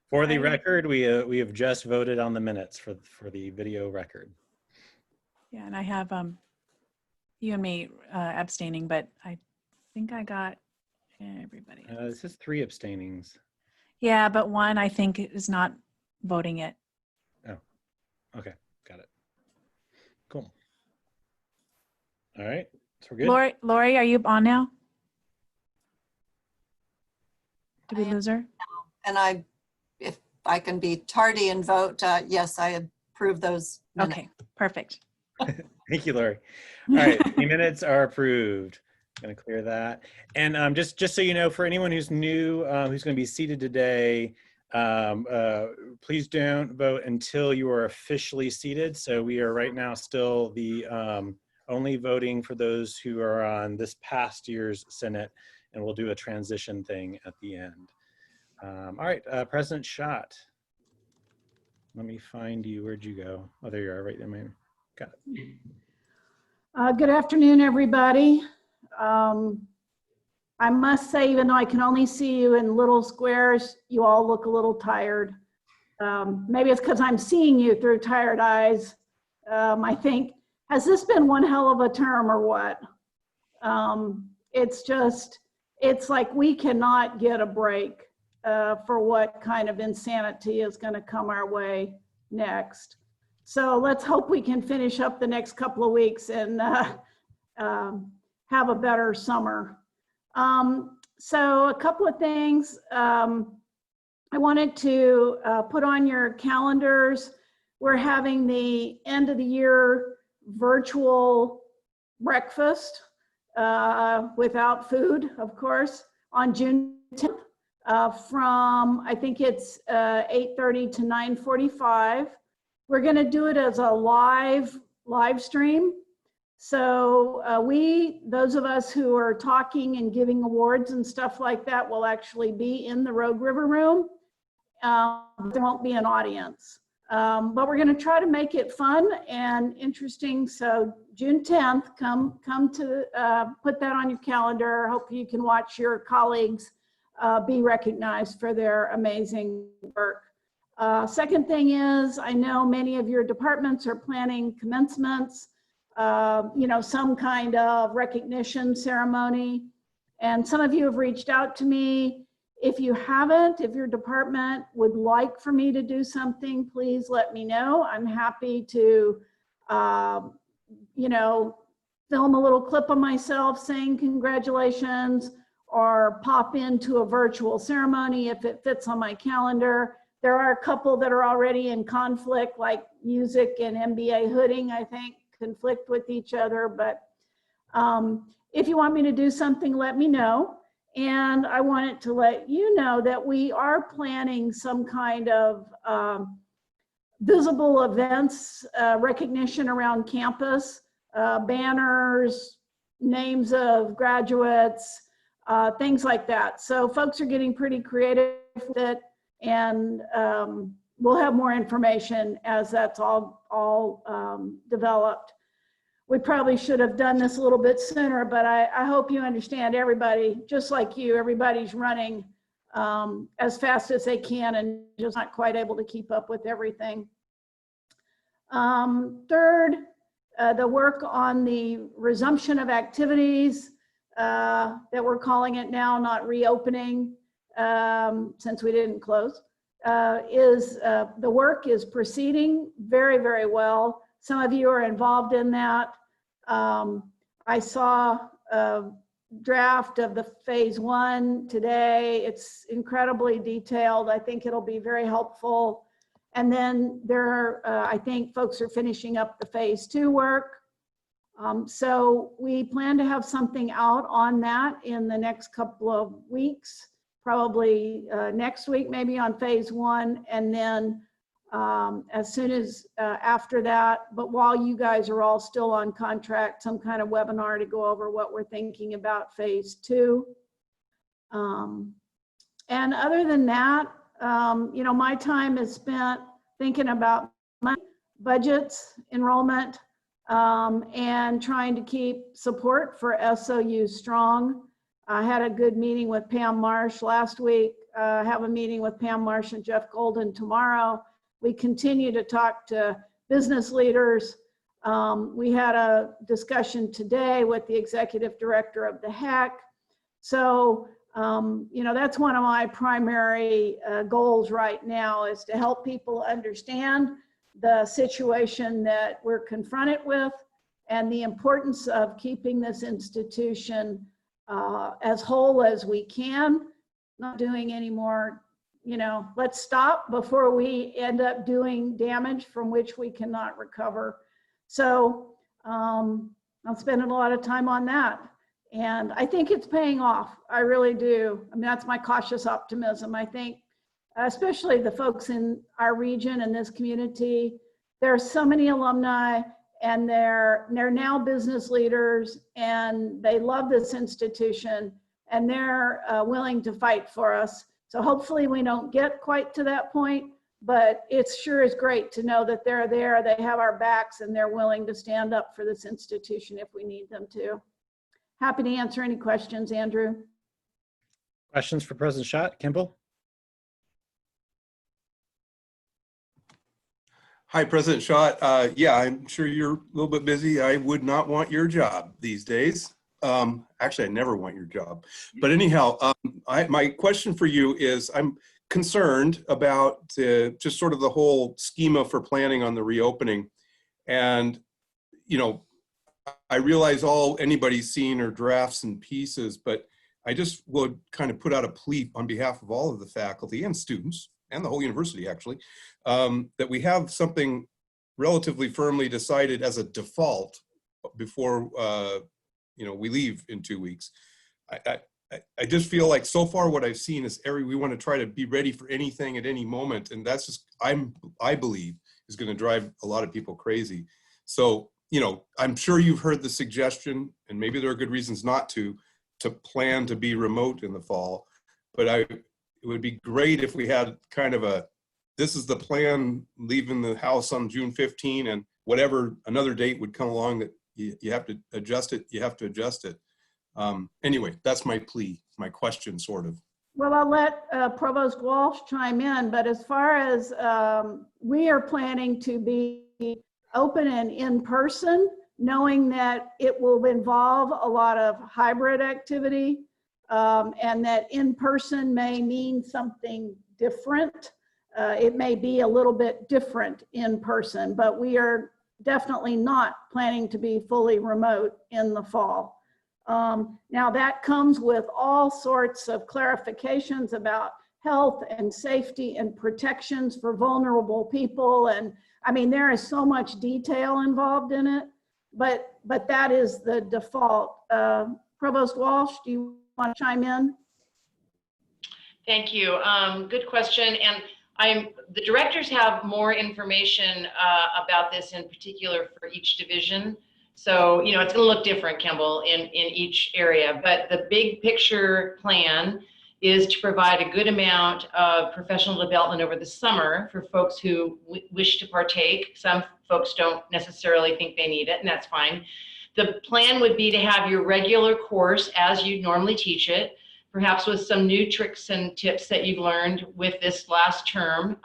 For the record, we have just voted on the minutes for the video record. Yeah, and I have you and me abstaining, but I think I got everybody. This is 3 abstainings. Yeah, but one I think is not voting it. Oh, okay, got it. Cool. All right, so we're good. Lori, are you on now? Did we lose her? And if I can be tardy and vote, yes, I approve those minutes. Okay, perfect. Thank you, Lori. All right, the minutes are approved. I'm going to clear that. And just so you know, for anyone who's new, who's going to be seated today, please don't vote until you are officially seated. So we are right now still the only voting for those who are on this past year's Senate, and we'll do a transition thing at the end. All right, President Schott. Let me find you. Where'd you go? Oh, there you are, right there, man. Got it. Good afternoon, everybody. I must say, even though I can only see you in little squares, you all look a little tired. Maybe it's because I'm seeing you through tired eyes. I think, has this been one hell of a term or what? It's like we cannot get a break for what kind of insanity is going to come our way next. So let's hope we can finish up the next couple of weeks and have a better summer. So a couple of things I wanted to put on your calendars. We're having the end of the year virtual breakfast without food, of course, on June 10th from, I think it's 8:30 to 9:45. We're going to do it as a live stream. So those of us who are talking and giving awards and stuff like that will actually be in the Rogue River room. There won't be an audience. But we're going to try to make it fun and interesting. So June 10th, come to put that on your calendar. Hope you can watch your colleagues be recognized for their amazing work. Second thing is, I know many of your departments are planning commencements, some kind of recognition ceremony. And some of you have reached out to me. If you haven't, if your department would like for me to do something, please let me know. I'm happy to, film a little clip of myself saying congratulations, or pop into a virtual ceremony if it fits on my calendar. There are a couple that are already in conflict, like music and MBA hooding, I think, conflict with each other. But if you want me to do something, let me know. And I wanted to let you know that we are planning some kind of visible events, recognition around campus, banners, names of graduates, things like that. So folks are getting pretty creative with it, and we'll have more information as that's all developed. We probably should have done this a little bit sooner, but I hope you understand, everybody, just like you, everybody's running as fast as they can and just not quite able to keep up with everything. Third, the work on the resumption of activities that we're calling it now, not reopening, since we didn't close, the work is proceeding very, very well. Some of you are involved in that. I saw a draft of the phase 1 today. It's incredibly detailed. I think it'll be very helpful. And then I think folks are finishing up the phase 2 work. So we plan to have something out on that in the next couple of weeks, probably next week, maybe on phase 1. And then as soon as after that, but while you guys are all still on contract, some kind of webinar to go over what we're thinking about phase 2. And other than that, my time is spent thinking about money, budgets, enrollment, and trying to keep support for SOU strong. I had a good meeting with Pam Marsh last week. Have a meeting with Pam Marsh and Jeff Golden tomorrow. We continue to talk to business leaders. We had a discussion today with the executive director of the HEC. So, you know, that's one of my primary goals right now, is to help people understand the situation that we're confronted with and the importance of keeping this institution as whole as we can, not doing any more, you know, let's stop before we end up doing damage from which we cannot recover. So I'm spending a lot of time on that. And I think it's paying off. I really do. I mean, that's my cautious optimism. I think, especially the folks in our region and this community, there are so many alumni, and they're now business leaders, and they love this institution, and they're willing to fight for us. So hopefully we don't get quite to that point, but it sure is great to know that they're there, they have our backs, and they're willing to stand up for this institution if we need them to. Happy to answer any questions, Andrew. Questions for President Schott? Kimball? Hi, President Schott. Yeah, I'm sure you're a little bit busy. I would not want your job these days. Actually, I never want your job. But anyhow, my question for you is, I'm concerned about just sort of the whole schema for planning on the reopening. And, you know, I realize all anybody's seen are drafts and pieces, but I just would kind of put out a plea on behalf of all of the faculty and students and the whole university, actually, that we have something relatively firmly decided as a default before you know, we leave in 2 weeks. I just feel like so far what I've seen is we want to try to be ready for anything at any moment, and that's just I believe is going to drive a lot of people crazy. So, you know, I'm sure you've heard the suggestion, and maybe there are good reasons not to plan to be remote in the fall, but it would be great if we had kind of this is the plan, leaving the house on June 15, and whatever another date would come along that you have to adjust it, you have to adjust it. Anyway, that's my plea, my question, sort of. Well, I'll let Provost Walsh chime in, but as far as we are planning to be open and in person, knowing that it will involve a lot of hybrid activity, and that in person may mean something different. It may be a little bit different in person, but we are definitely not planning to be fully remote in the fall. Now that comes with all sorts of clarifications about health and safety and protections for vulnerable people. And I mean, there is so much detail involved in it, but that is the default. Provost Walsh, do you want to chime in? Thank you. Good question. And the directors have more information about this in particular for each division. So, you know, it's going to look different, Kimball, in each area. But the big picture plan is to provide a good amount of professional development over the summer for folks who wish to partake. Some folks don't necessarily think they need it, and that's fine. The plan would be to have your regular course as you normally teach it, perhaps with some new tricks and tips that you've learned with this last term,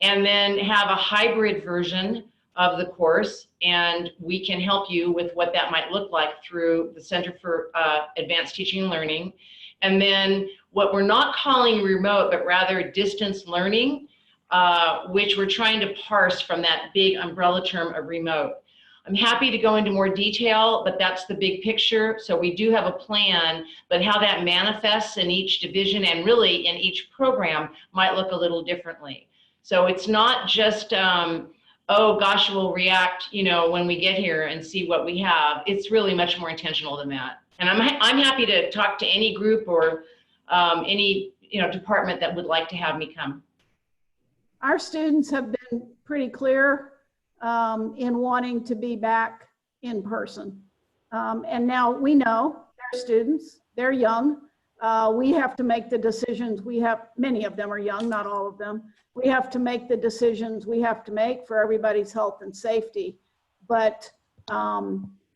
and then have a hybrid version of the course, and we can help you with what that might look like through the Center for Advanced Teaching and Learning. And then what we're not calling remote, but rather distance learning, which we're trying to parse from that big umbrella term of remote. I'm happy to go into more detail, but that's the big picture. So we do have a plan, but how that manifests in each division and really in each program might look a little differently. So it's not just, oh gosh, we'll react, you know, when we get here and see what we have. It's really much more intentional than that. And I'm happy to talk to any group or any, you know, department that would like to have me come. Our students have been pretty clear in wanting to be back in person. And now we know they're students, they're young. We have to make the decisions. Many of them are young, not all of them. We have to make the decisions we have to make for everybody's health and safety. But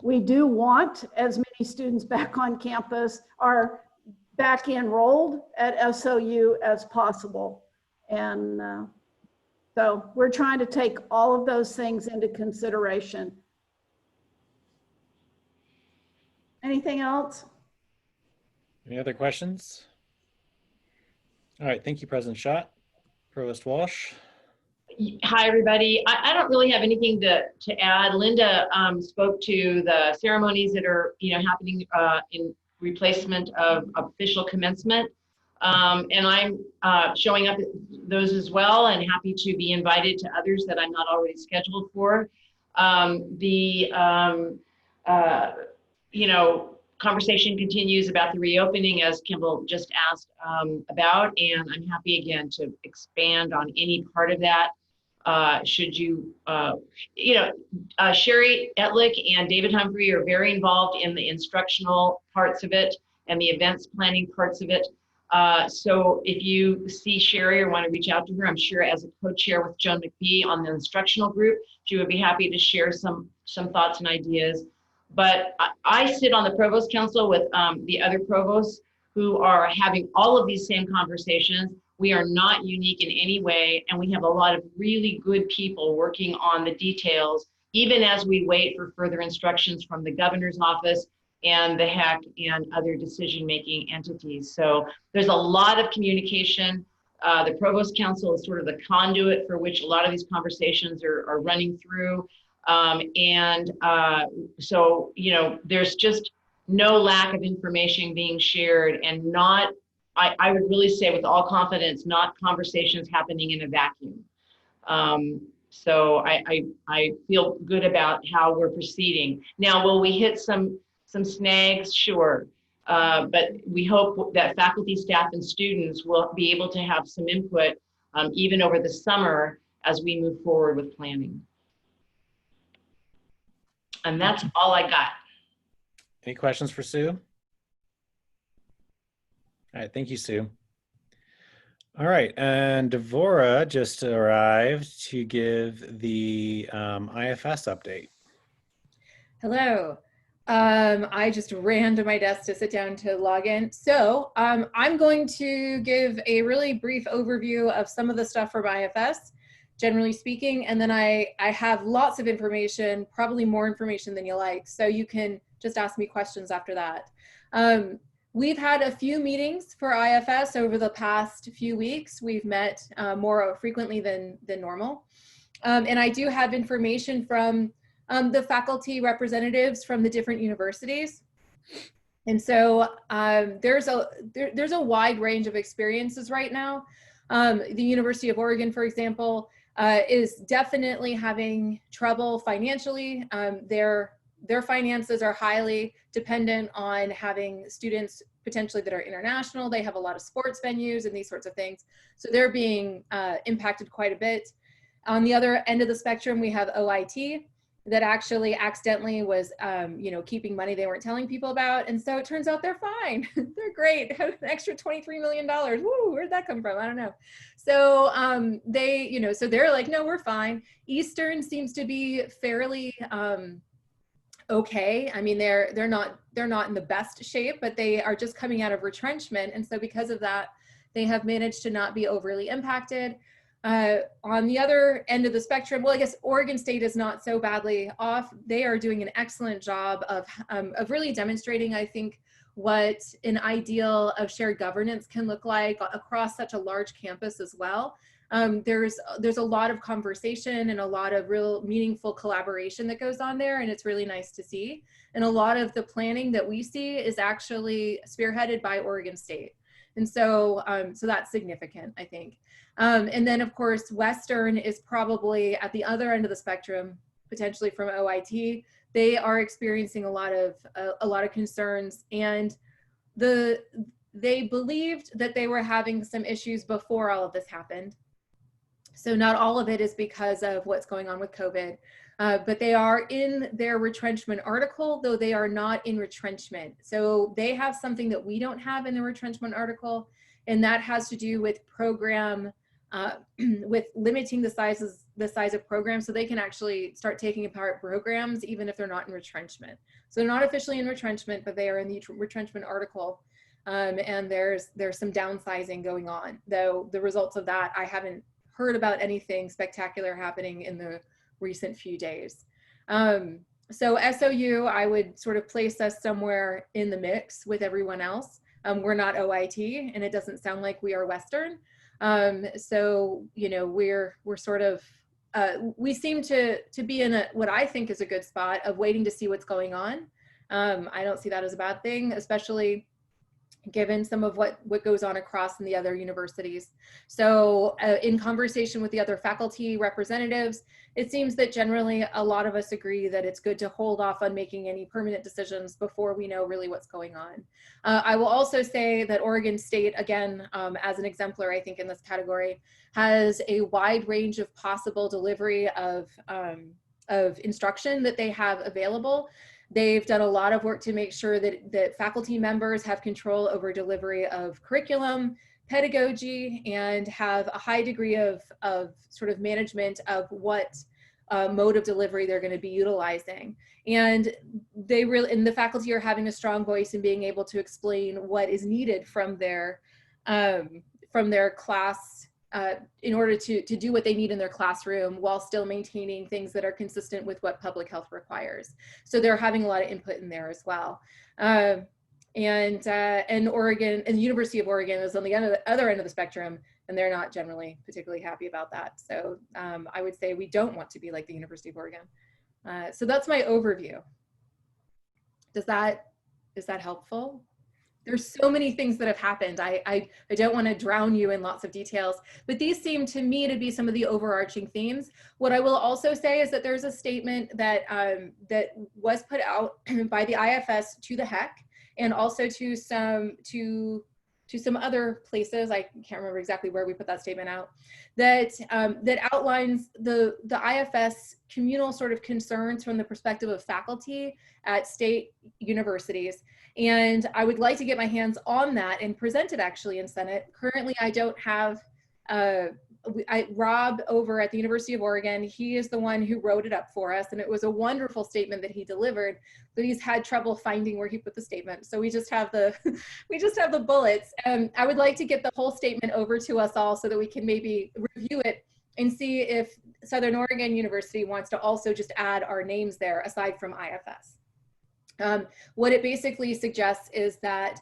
We do want as many students back on campus or back enrolled at SOU as possible. And so we're trying to take all of those things into consideration. Anything else? Any other questions? All right, thank you, President Schott. Provost Walsh. Hi, everybody. I don't really have anything to add. Linda spoke to the ceremonies that are, happening in replacement of official commencement. And I'm showing up at those as well and happy to be invited to others that I'm not already scheduled for. Conversation continues about the reopening, as Kimball just asked about, and I'm happy again to expand on any part of that. Should you, Sherry Etlick and David Humphrey are very involved in the instructional parts of it and the events planning parts of it. So if you see Sherry or want to reach out to her, I'm sure as a co-chair with Joan McBee on the instructional group, she would be happy to share some thoughts and ideas. But I sit on the Provost Council with the other provosts who are having all of these same conversations. We are not unique in any way, and we have a lot of really good people working on the details, even as we wait for further instructions from the governor's office and the HEC and other decision-making entities. So there's a lot of communication. The Provost Council is sort of the conduit for which a lot of these conversations are running through. So, there's just no lack of information being shared, and not, I would really say with all confidence, not conversations happening in a vacuum. So I feel good about how we're proceeding. Now, will we hit some snags? Sure. But we hope that faculty, staff, and students will be able to have some input even over the summer as we move forward with planning. And that's all I got. Any questions for Sue? All right, thank you, Sue. All right, and Devora just arrived to give the IFS update. Hello. I just ran to my desk to sit down to log in. So I'm going to give a really brief overview of some of the stuff from IFS, generally speaking, and then I have lots of information, probably more information than you like, so you can just ask me questions after that. We've had a few meetings for IFS over the past few weeks. We've met more frequently than normal. And I do have information from the faculty representatives from the different universities. And so there's a wide range of experiences right now. The University of Oregon, for example, is definitely having trouble financially. Their finances are highly dependent on having students potentially that are international. They have a lot of sports venues and these sorts of things. So they're being impacted quite a bit. On the other end of the spectrum, we have OIT that actually accidentally was, keeping money they weren't telling people about. And so it turns out they're fine. They're great. An extra $23 million. Woo, where'd that come from? I don't know. So so they're like, no, we're fine. Eastern seems to be fairly okay. I mean, they're not in the best shape, but they are just coming out of retrenchment. And so because of that, they have managed to not be overly impacted. On the other end of the spectrum, well, I guess Oregon State is not so badly off. They are doing an excellent job of really demonstrating, I think, what an ideal of shared governance can look like across such a large campus as well. There's a lot of conversation and a lot of real meaningful collaboration that goes on there, and it's really nice to see. And a lot of the planning that we see is actually spearheaded by Oregon State. And so, so that's significant, I think. And then of course, Western is probably at the other end of the spectrum, potentially from OIT. They are experiencing a lot of concerns, and they believed that they were having some issues before all of this happened. So not all of it is because of what's going on with COVID, but they are in their retrenchment article, though they are not in retrenchment. So they have something that we don't have in the retrenchment article, and that has to do with program with limiting the size of programs so they can actually start taking apart programs even if they're not in retrenchment. So they're not officially in retrenchment, but they are in the retrenchment article. And there's some downsizing going on, though the results of that, I haven't heard about anything spectacular happening in the recent few days. So SOU, I would sort of place us somewhere in the mix with everyone else. We're not OIT, and it doesn't sound like we are Western. So, you know, we're sort of, we seem to be in what I think is a good spot of waiting to see what's going on. I don't see that as a bad thing, especially given some of what goes on across in the other universities. So in conversation with the other faculty representatives, it seems that generally a lot of us agree that it's good to hold off on making any permanent decisions before we know really what's going on. I will also say that Oregon State, again, as an exemplar, I think in this category, has a wide range of possible delivery of instruction that they have available. They've done a lot of work to make sure that faculty members have control over delivery of curriculum, pedagogy, and have a high degree of sort of management of what mode of delivery they're going to be utilizing. And the faculty are having a strong voice in being able to explain what is needed from their class in order to do what they need in their classroom while still maintaining things that are consistent with what public health requires. So they're having a lot of input in there as well. And Oregon, and the University of Oregon is on the other end of the spectrum, and they're not generally particularly happy about that. So I would say we don't want to be like the University of Oregon. So that's my overview. Is that helpful? There's so many things that have happened. I don't want to drown you in lots of details, but these seem to me to be some of the overarching themes. What I will also say is that there's a statement that that was put out by the IFS to the HEC and also to some other places. I can't remember exactly where we put that statement out, that outlines the IFS communal sort of concerns from the perspective of faculty at state universities. And I would like to get my hands on that and present it actually in Senate. Currently, I don't have, Rob over at the University of Oregon, he is the one who wrote it up for us. And it was a wonderful statement that he delivered, but he's had trouble finding where he put the statement. So we just have the, bullets. I would like to get the whole statement over to us all so that we can maybe review it and see if Southern Oregon University wants to also just add our names there aside from IFS. What it basically suggests is that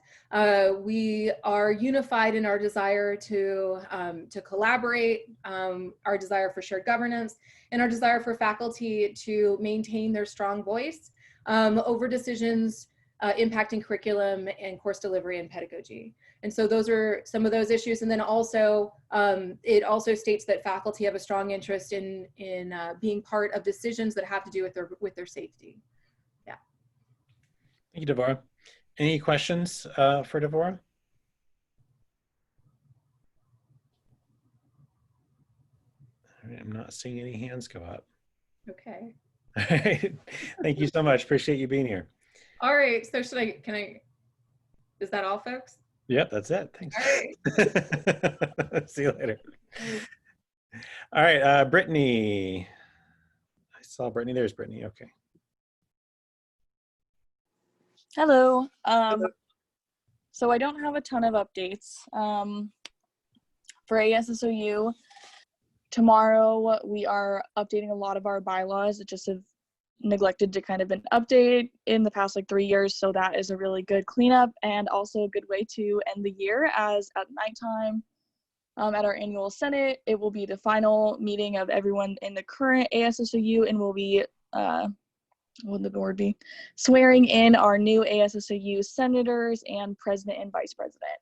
we are unified in our desire to collaborate, our desire for shared governance, and our desire for faculty to maintain their strong voice over decisions impacting curriculum and course delivery and pedagogy. And so those are some of those issues. And then also, it also states that faculty have a strong interest in being part of decisions that have to do with their safety. Thank you, Devorah. Any questions for Devorah? I'm not seeing any hands go up. Okay. All right. Thank you so much. Appreciate you being here. All right. So is that all, folks? Yep, that's it. Thanks. All right. See you later. All right, Brittany. I saw Brittany. There's Brittany. Okay. Hello. So I don't have a ton of updates. For ASSOU, tomorrow we are updating a lot of our bylaws that just have neglected to kind of been updated in the past like 3 years. So that is a really good cleanup and also a good way to end the year, as at nighttime at our annual Senate, it will be the final meeting of everyone in the current ASSOU, and we'll be will the board be swearing in our new ASSOU senators and president and vice president.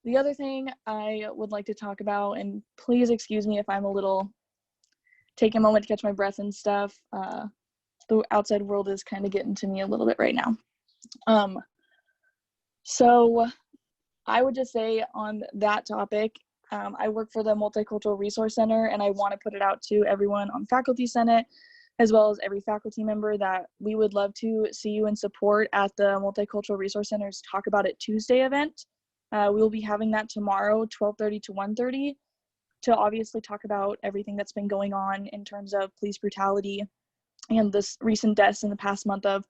The other thing I would like to talk about, and please excuse me if I'm a little taking a moment to catch my breath and stuff. The outside world is kind of getting to me a little bit right now. So I would just say on that topic, I work for the Multicultural Resource Center, and I want to put it out to everyone on Faculty Senate, as well as every faculty member, that we would love to see you in support at the Multicultural Resource Center's Talk About It Tuesday event. We will be having that tomorrow, 12:30 to 1:30, to obviously talk about everything that's been going on in terms of police brutality and this recent deaths in the past month of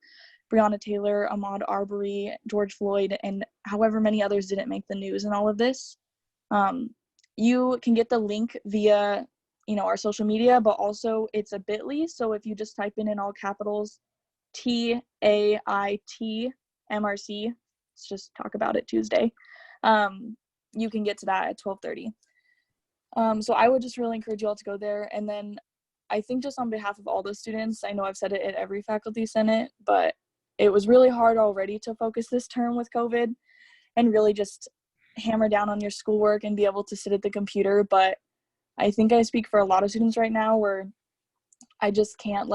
Breonna Taylor, Ahmaud Arbery, George Floyd, and however many others didn't make the news in all of this. You can get the link via, our social media, but also it's a bit.ly. So if you just type in all capitals, TAIT MRC, let's just talk about it Tuesday. You can get to that at 12:30. So I would just really encourage you all to go there. And then I think just on behalf of all the students, I know I've said it at every faculty senate, but it was really hard already to focus this term with COVID and really just hammer down on your schoolwork and be able to sit at the computer. But I think I speak for a lot of students right now where I just can't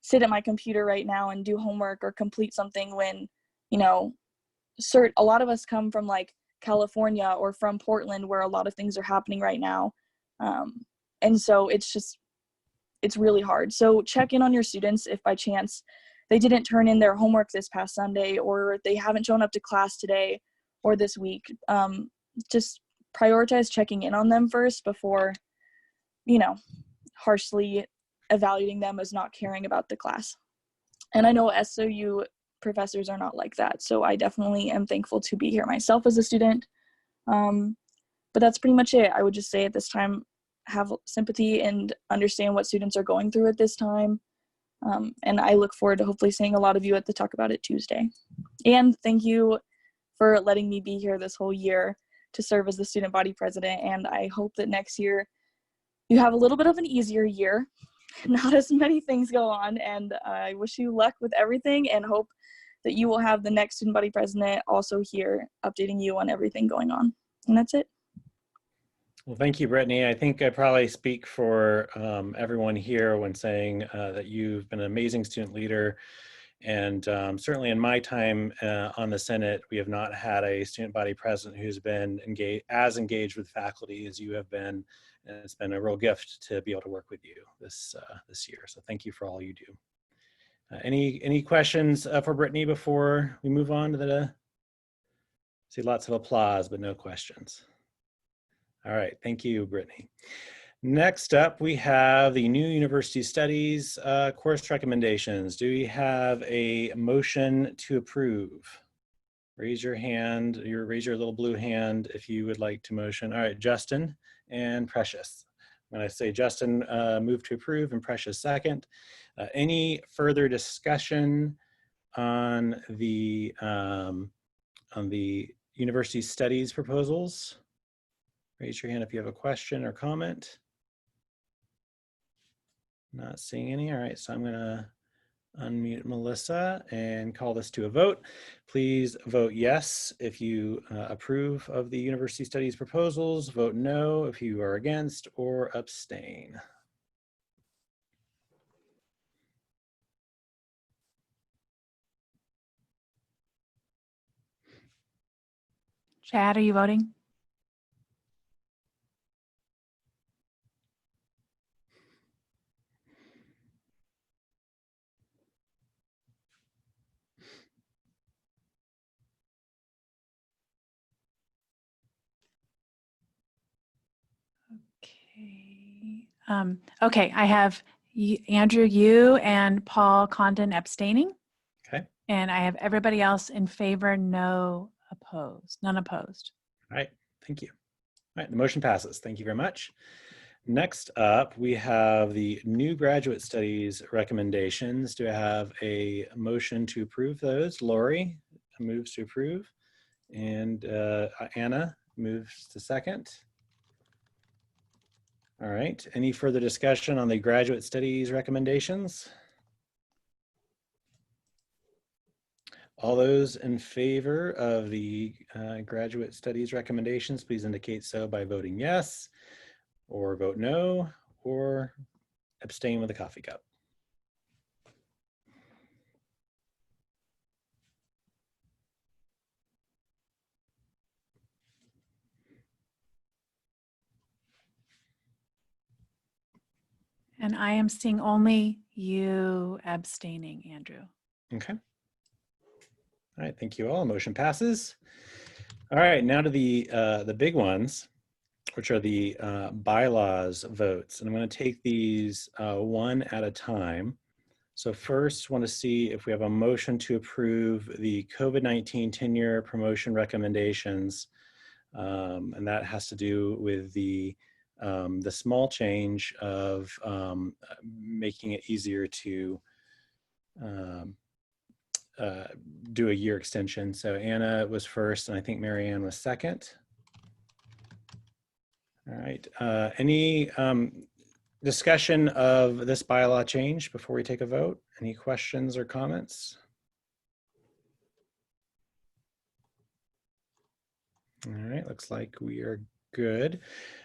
sit at my computer right now and do homework or complete something when, a lot of us come from California or from Portland where a lot of things are happening right now. And so it's really hard. So check in on your students if by chance they didn't turn in their homework this past Sunday, or they haven't shown up to class today or this week. Just prioritize checking in on them first before, harshly evaluating them as not caring about the class. And I know SOU professors are not like that. So I definitely am thankful to be here myself as a student. But that's pretty much it. I would just say at this time, have sympathy and understand what students are going through at this time. And I look forward to hopefully seeing a lot of you at the Talk About It Tuesday. And thank you for letting me be here this whole year to serve as the student body president. And I hope that next year you have a little bit of an easier year, not as many things go on. And I wish you luck with everything and hope that you will have the next student body president also here updating you on everything going on. And that's it. Well, thank you, Brittany. I think I probably speak for everyone here when saying that you've been an amazing student leader. And certainly in my time on the Senate, we have not had a student body president who's been as engaged with faculty as you have been. And it's been a real gift to be able to work with you this year. So thank you for all you do. Any questions for Brittany before we move on to the, see lots of applause, but no questions. All right, thank you, Brittany. Next up, we have the new University Studies course recommendations. Do we have a motion to approve? Raise your hand, raise your little blue hand if you would like to motion. All right, Justin and Precious. When I say Justin, move to approve, and Precious second. Any further discussion on the University Studies proposals? Raise your hand if you have a question or comment. Not seeing any. All right, so I'm gonna unmute Melissa and call this to a vote. Please vote yes if you approve of the University Studies proposals. Vote no if you are against or abstain. Chad, are you voting? Okay. Okay, I have Andrew, you and Paul Condon abstaining. Okay. And I have everybody else in favor, no opposed, none opposed. All right, thank you. All right, the motion passes. Thank you very much. Next up, we have the new graduate studies recommendations. Do I have a motion to approve those? Lori moves to approve, and Anna moves to second. All right, any further discussion on the graduate studies recommendations? All those in favor of the graduate studies recommendations, please indicate so by voting yes, or vote no, or abstain with a coffee cup. And I am seeing only you abstaining, Andrew. Okay. All right, thank you all. Motion passes. All right, now to the big ones, which are the bylaws votes. And I'm going to take these one at a time. So first, want to see if we have a motion to approve the COVID-19 tenure promotion recommendations. And that has to do with the small change of making it easier to do a year extension. So Anna was first, and I think Marianne was second. All right. Any discussion of this bylaw change before we take a vote? Any questions or comments? All right, looks like we are good.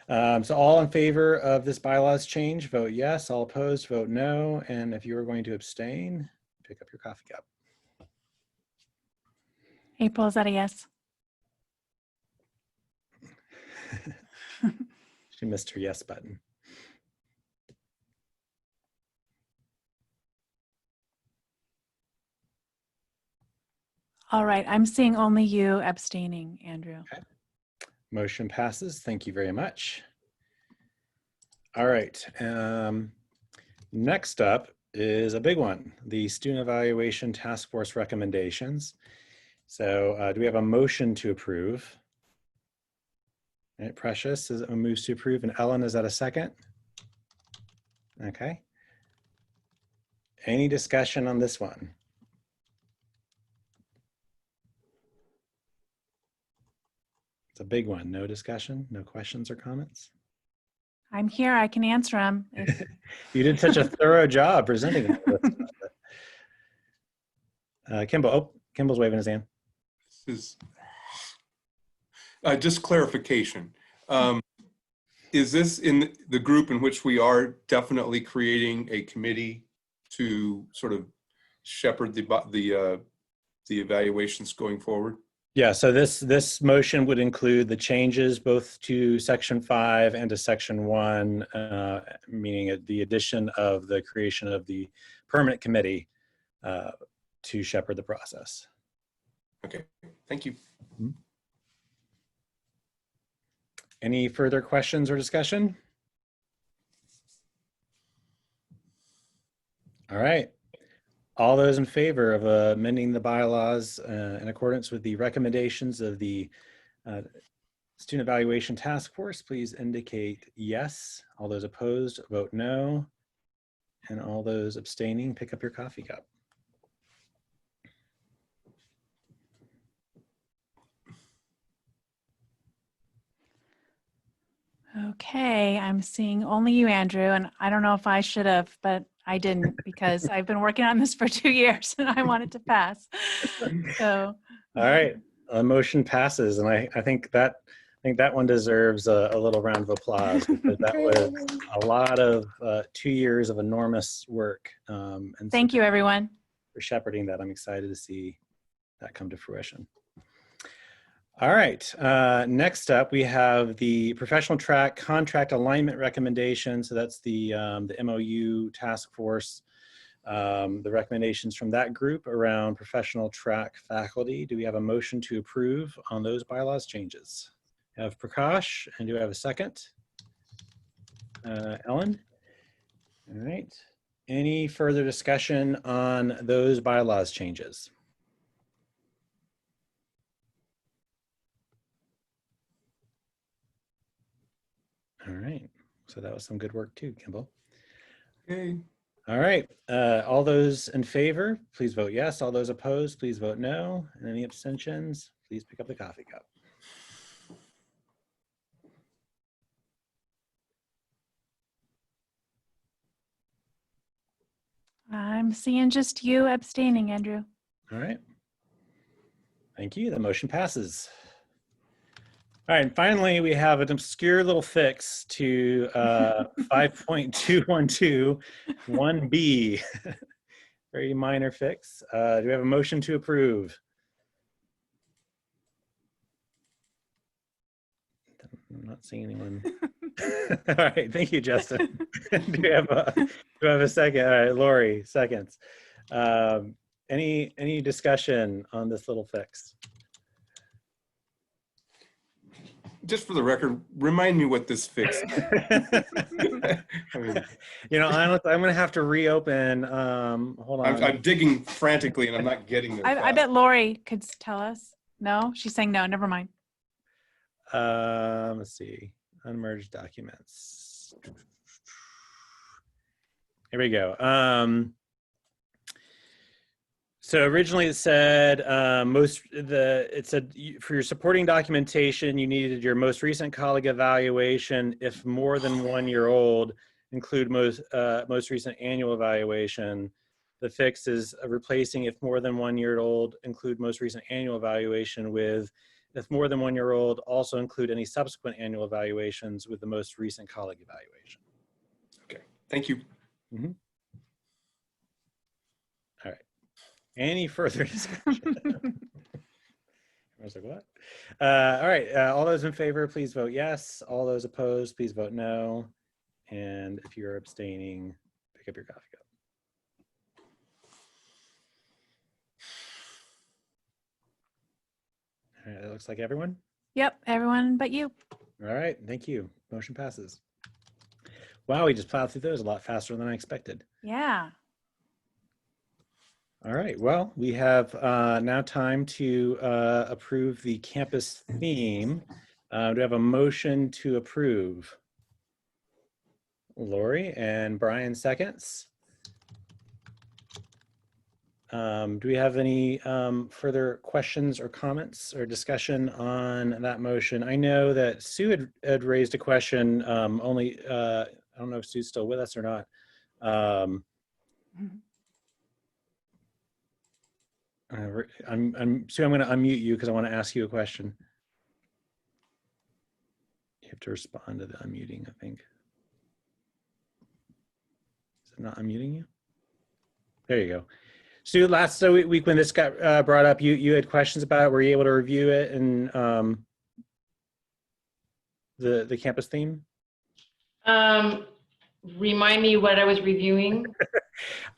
So all in favor of this bylaws change, vote yes. All opposed, vote no. And if you are going to abstain, pick up your coffee cup. April, is that a yes? She missed her yes button. All right, I'm seeing only you abstaining, Andrew. Okay. Motion passes. Thank you very much. All right. Next up is a big one, the Student Evaluation Task Force recommendations. So do we have a motion to approve? All right, Precious is moves to approve, and Ellen, is that a second? Okay. Any discussion on this one? It's a big one. No discussion, no questions or comments? I'm here, I can answer them. You did such a thorough job presenting all this stuff. Kimball, oh, Kimball's waving his hand. This is just clarification. Is this in the group in which we are definitely creating a committee to sort of shepherd the evaluations going forward? Yeah, so this motion would include the changes both to Section 5 and to Section 1, meaning the addition of the creation of the permanent committee to shepherd the process. Okay, thank you. Any further questions or discussion? All right. All those in favor of amending the bylaws in accordance with the recommendations of the Student Evaluation Task Force, please indicate yes. All those opposed, vote no. And all those abstaining, pick up your coffee cup. Okay, I'm seeing only you, Andrew, and I don't know if I should have, but I didn't because I've been working on this for 2 years and I want it to pass. So. All right, motion passes, and I think that one deserves a little round of applause because that was a lot of 2 years of enormous work. And thank you, everyone, for shepherding that. I'm excited to see that come to fruition. All right, next up we have the professional track contract alignment recommendation. So that's the MOU task force, the recommendations from that group around professional track faculty. Do we have a motion to approve on those bylaws changes? I have Prakash, and do I have a second? Ellen? All right, any further discussion on those bylaws changes? All right, so that was some good work too, Kimball. Okay. All right, all those in favor, please vote yes. All those opposed, please vote no. And any abstentions, please pick up the coffee cup. I'm seeing just you abstaining, Andrew. All right, thank you, the motion passes. All right, and finally, we have an obscure little fix to 5.212 1B. Very minor fix. Do we have a motion to approve? I'm not seeing anyone. All right, thank you, Justin. do we have a second? All right, Lori, seconds. Any discussion on this little fix? just for the record, remind me what this fix is. I mean, You know, honestly, I'm gonna have to reopen. Hold on. I'm digging frantically and I'm not getting there. I fast. bet Lori could tell us. No, she's saying no. Never mind. Let's see. Unmerged documents. Here we go. So originally it said for your supporting documentation, you needed your most recent colleague evaluation, if more than 1 year old, include most recent annual evaluation. The fix is replacing if more than 1 year old, include most recent annual evaluation with if more than 1 year old, also include any subsequent annual evaluations with the most recent colleague evaluation. Okay, thank you. Mm-hmm. All right. Any further discussion? I was like, what? All right. All those in favor, please vote yes. All those opposed, please vote no. And if you're abstaining, pick up your coffee cup. All right. It looks like everyone. Yep, everyone but you. All right. Thank you. Motion passes. Wow, we just plowed through those a lot faster than I expected. Yeah. All right, well, we have now time to approve the campus theme. Do we have a motion to approve? Lori and Brian seconds. Do we have any further questions or comments or discussion on that motion? I know that Sue had raised a question I don't know if Sue's still with us or not. Sue, I'm going to unmute you because I want to ask you a question. You have to respond to the unmuting, I think. Is it not unmuting you? There you go. Sue, last week when this got brought up, you had questions about it. Were you able to review it and the campus theme? Remind me what I was reviewing.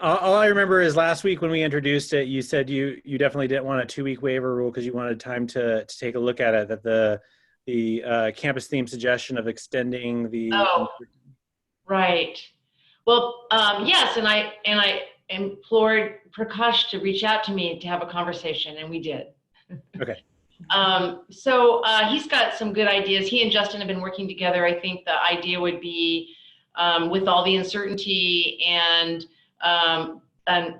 All I remember is last week when we introduced it, you said you definitely didn't want a 2-week waiver rule because you wanted time to take a look at it. That the campus theme suggestion of extending the. Oh, right. Well, yes, and I implored Prakash to reach out to me to have a conversation, and we did. Okay. So he's got some good ideas. He and Justin have been working together. I think the idea would be with all the uncertainty and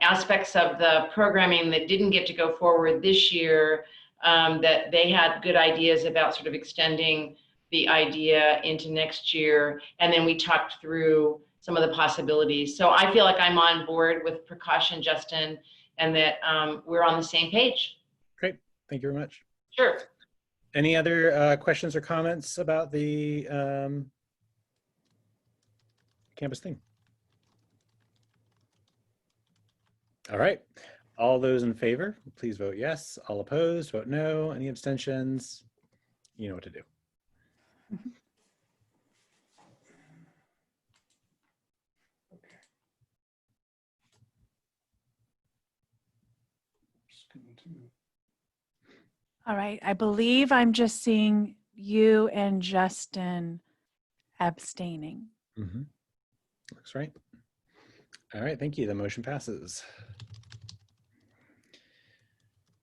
aspects of the programming that didn't get to go forward this year, that they had good ideas about sort of extending the idea into next year. And then we talked through some of the possibilities. So I feel like I'm on board with Prakash and Justin and that we're on the same page. Great. Thank you very much. Sure. Any other questions or comments about the campus theme? All right. All those in favor, please vote yes. All opposed, vote no. Any abstentions? You know what to do. All right. I believe I'm just seeing you and Justin abstaining. Mm-hmm. Looks right. All right. Thank you. The motion passes.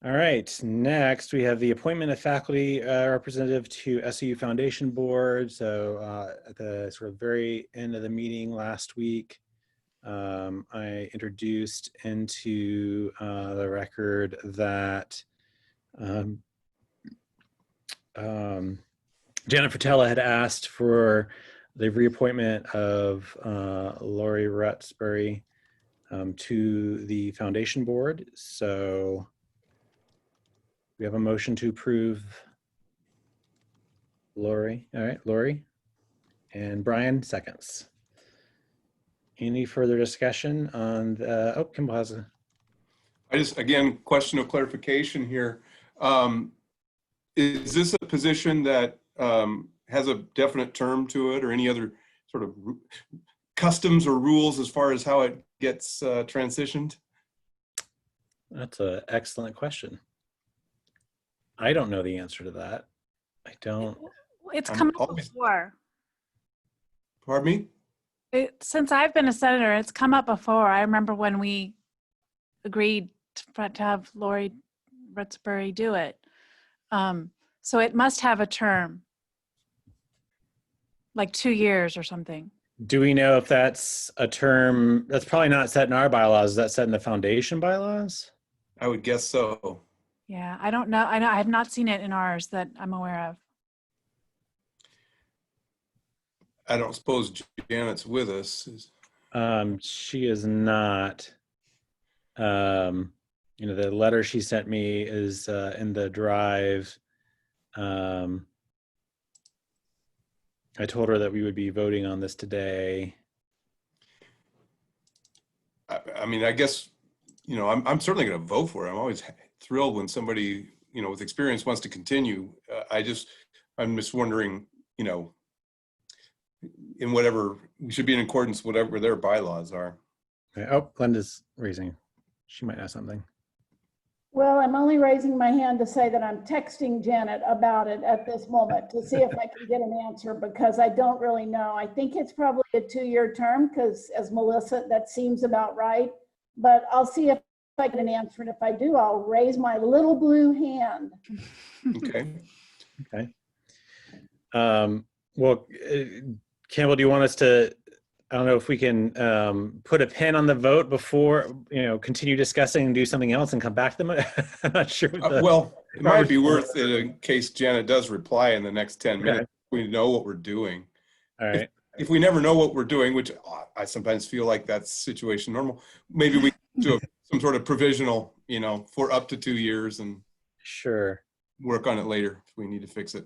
All right. Next, we have the appointment of faculty representative to SAU Foundation Board. So at the sort of very end of the meeting last week, I introduced into the record that Janet Fratella had asked for the reappointment of Lori Rutsbury to the foundation board. So we have a motion to approve Lori. All right, Lori and Brian seconds. Any further discussion on the, oh, Kimball has a. I just, again, question of clarification here. Is this a position that has a definite term to it or any other sort of customs or rules as far as how it gets transitioned? That's an excellent question. I don't know the answer to that. I don't. It's I'm come up always- before. Pardon me? Since I've been a senator, it's come up before. I remember when we agreed to have Lori Rutsbury do it. So it must have a term, like 2 years or something. Do we know if that's a term that's probably not set in our bylaws? Is that set in the foundation bylaws? I would guess so. Yeah, I don't know. I have not seen it in ours that I'm aware of. I don't suppose Janet's with us. She is not. The letter she sent me is in the drive. I told her that we would be voting on this today. I mean, I guess, I'm certainly going to vote for it. I'm always thrilled when somebody, with experience wants to continue. I'm just wondering, in whatever, we should be in accordance with whatever their bylaws are. Okay. Oh, Glenda's raising. She might have something. Well, I'm only raising my hand to say that I'm texting Janet about it at this moment to see if I can get an answer, because I don't really know. I think it's probably a 2-year term, because as Melissa, that seems about right. But I'll see if I get an answer. And if I do, I'll raise my little blue hand. Okay. Okay. Well, Campbell, do you want us to, I don't know if we can put a pin on the vote before, continue discussing and do something else and come back to them? I'm not sure. Well, it might be worth it in case Janet does reply in the next 10 minutes. We know what we're doing. All right. If we never know what we're doing, which I sometimes feel like that's situation normal, maybe we do some sort of provisional, for up to 2 years and Sure. work on it later if we need to fix it.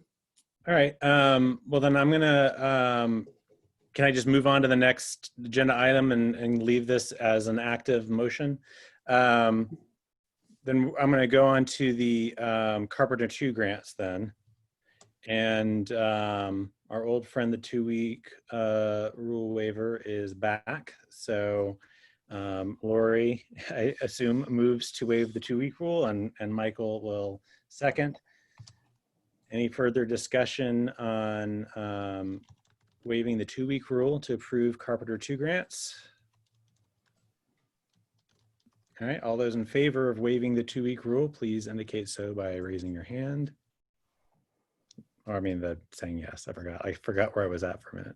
All right. Well, then I'm going to, can I just move on to the next agenda item and leave this as an active motion? Then I'm going to go on to the Carpenter 2 grants then. And our old friend, the 2-week rule waiver is back. So Lori, I assume, moves to waive the 2-week rule, and Michael will second. Any further discussion on waiving the 2-week rule to approve Carpenter 2 grants? All right, all those in favor of waiving the 2-week rule, please indicate so by raising your hand. Or saying yes. I forgot where I was at for a minute.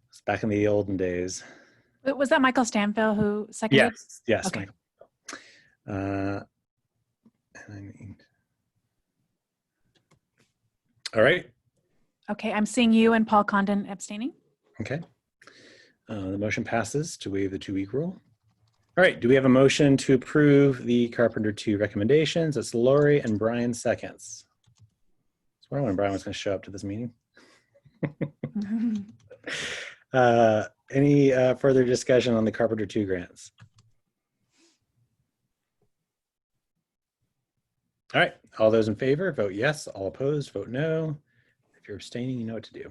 It's back in the olden days. Was that Michael Stanfill who seconded? Yes, Okay. Michael. And I need. All right. Okay, I'm seeing you and Paul Condon abstaining. Okay. The motion passes to waive the 2-week rule. All right. Do we have a motion to approve the Carpenter 2 recommendations? It's Lori and Brian seconds. I was wondering when Brian was going to show up to this meeting. Any further discussion on the Carpenter 2 grants? All right. All those in favor, vote yes. All opposed, vote no. If you're abstaining, you know what to do.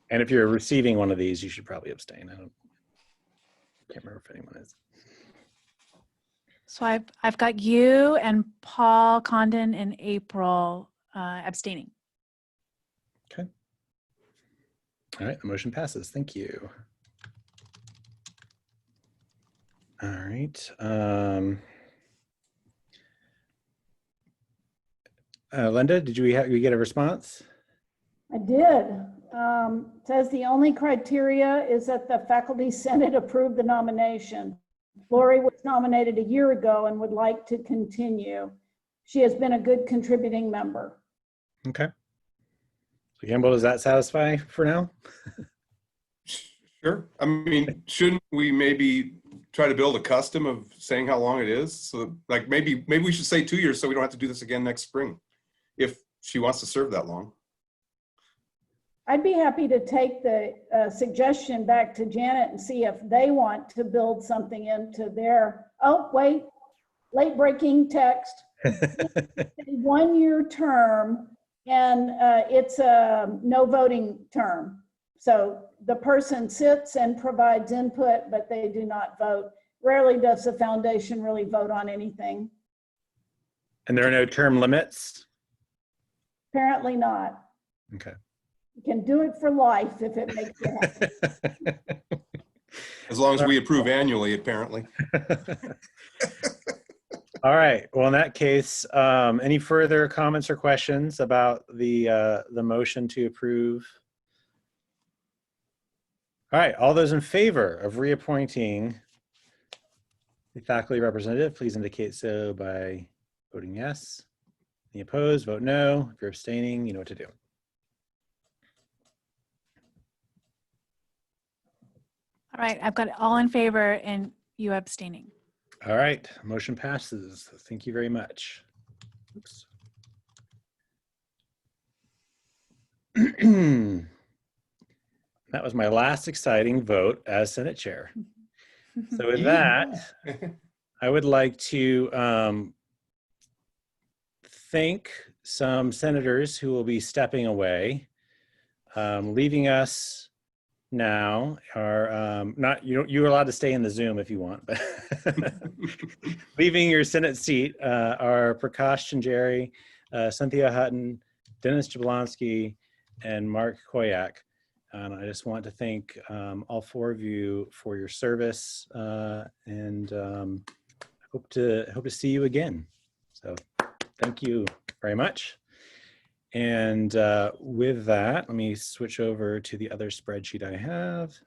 And if you're receiving one of these, you should probably abstain. Can't remember if anyone is. So I've got you and Paul Condon and April abstaining. Okay. All right, the motion passes. Thank you. All right. Linda, did you get a response? I did. Says the only criteria is that the faculty senate approved the nomination. Lori was nominated a year ago and would like to continue. She has been a good contributing member. Okay. So Campbell, does that satisfy for now? Sure. Shouldn't we maybe try to build a custom of saying how long it is? So like maybe we should say 2 years so we don't have to do this again next spring if she wants to serve that long. I'd be happy to take the suggestion back to Janet and see if they want to build something into their, oh, wait, late breaking text. 1-year term, and it's a no voting term. So the person sits and provides input, but they do not vote. Rarely does the foundation really vote on anything. And there are no term limits? Apparently not. Okay. You can do it for life if it makes you happy. As long as we approve annually, apparently. All right. Well, in that case, any further comments or questions about the motion to approve? All right. All those in favor of reappointing the faculty representative, please indicate so by voting yes. Any opposed, vote no. If you're abstaining, you know what to do. All right, I've got it all in favor and you abstaining. All right. Motion passes. Thank you very much. Oops. That was my last exciting vote as Senate Chair. So with that, I would like to thank some senators who will be stepping away. Leaving us now are not, you're allowed to stay in the Zoom if you want, but leaving your Senate seat are Prakash Chandjeri, Cynthia Hutton, Dennis Jablonski, and Mark Koyak. And I just want to thank all four of you for your service, and hope to see you again. So thank you very much. And with that, let me switch over to the other spreadsheet I have.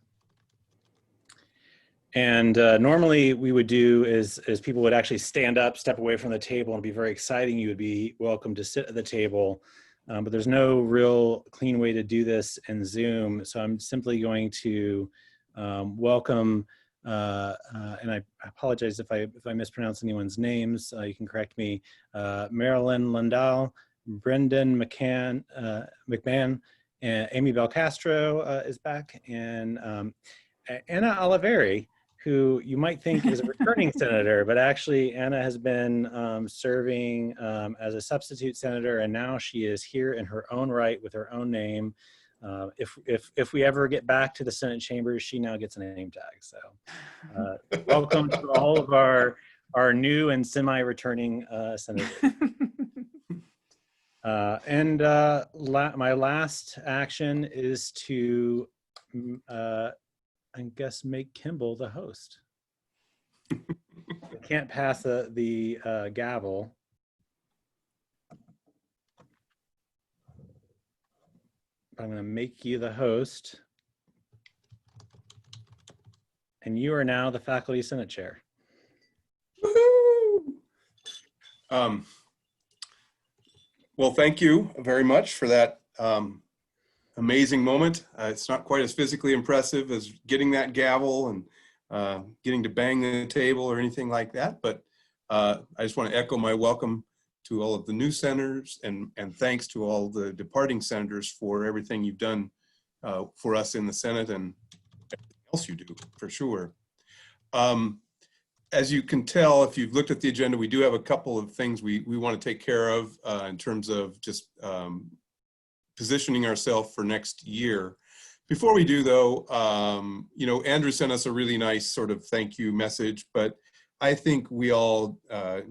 And normally we would do is people would actually stand up, step away from the table, and be very exciting. You would be welcome to sit at the table. But there's no real clean way to do this in Zoom. So I'm simply going to welcome, and I apologize if I mispronounce anyone's names, you can correct me, Marilyn Lundahl, Brendan McMahon, and Amy Belcastro is back, and Anna Oliveri, who you might think is a returning senator, but actually Anna has been serving as a substitute senator, and now she is here in her own right with her own name. If we ever get back to the Senate chambers, she now gets a name tag. So welcome to all of our new and semi-returning senators. My last action is to I guess make Kimball the host. I can't pass the gavel. I'm going to make you the host. And you are now the faculty Senate Chair. Woohoo! Well, thank you very much for that amazing moment. It's not quite as physically impressive as getting that gavel and getting to bang the table or anything like that, but I just want to echo my welcome to all of the new senators, and thanks to all the departing senators for everything you've done for us in the Senate and everything else you do, for sure. As you can tell, if you've looked at the agenda, we do have a couple of things we want to take care of in terms of just positioning ourselves for next year. Before we do though, Andrew sent us a really nice sort of thank you message, but I think we all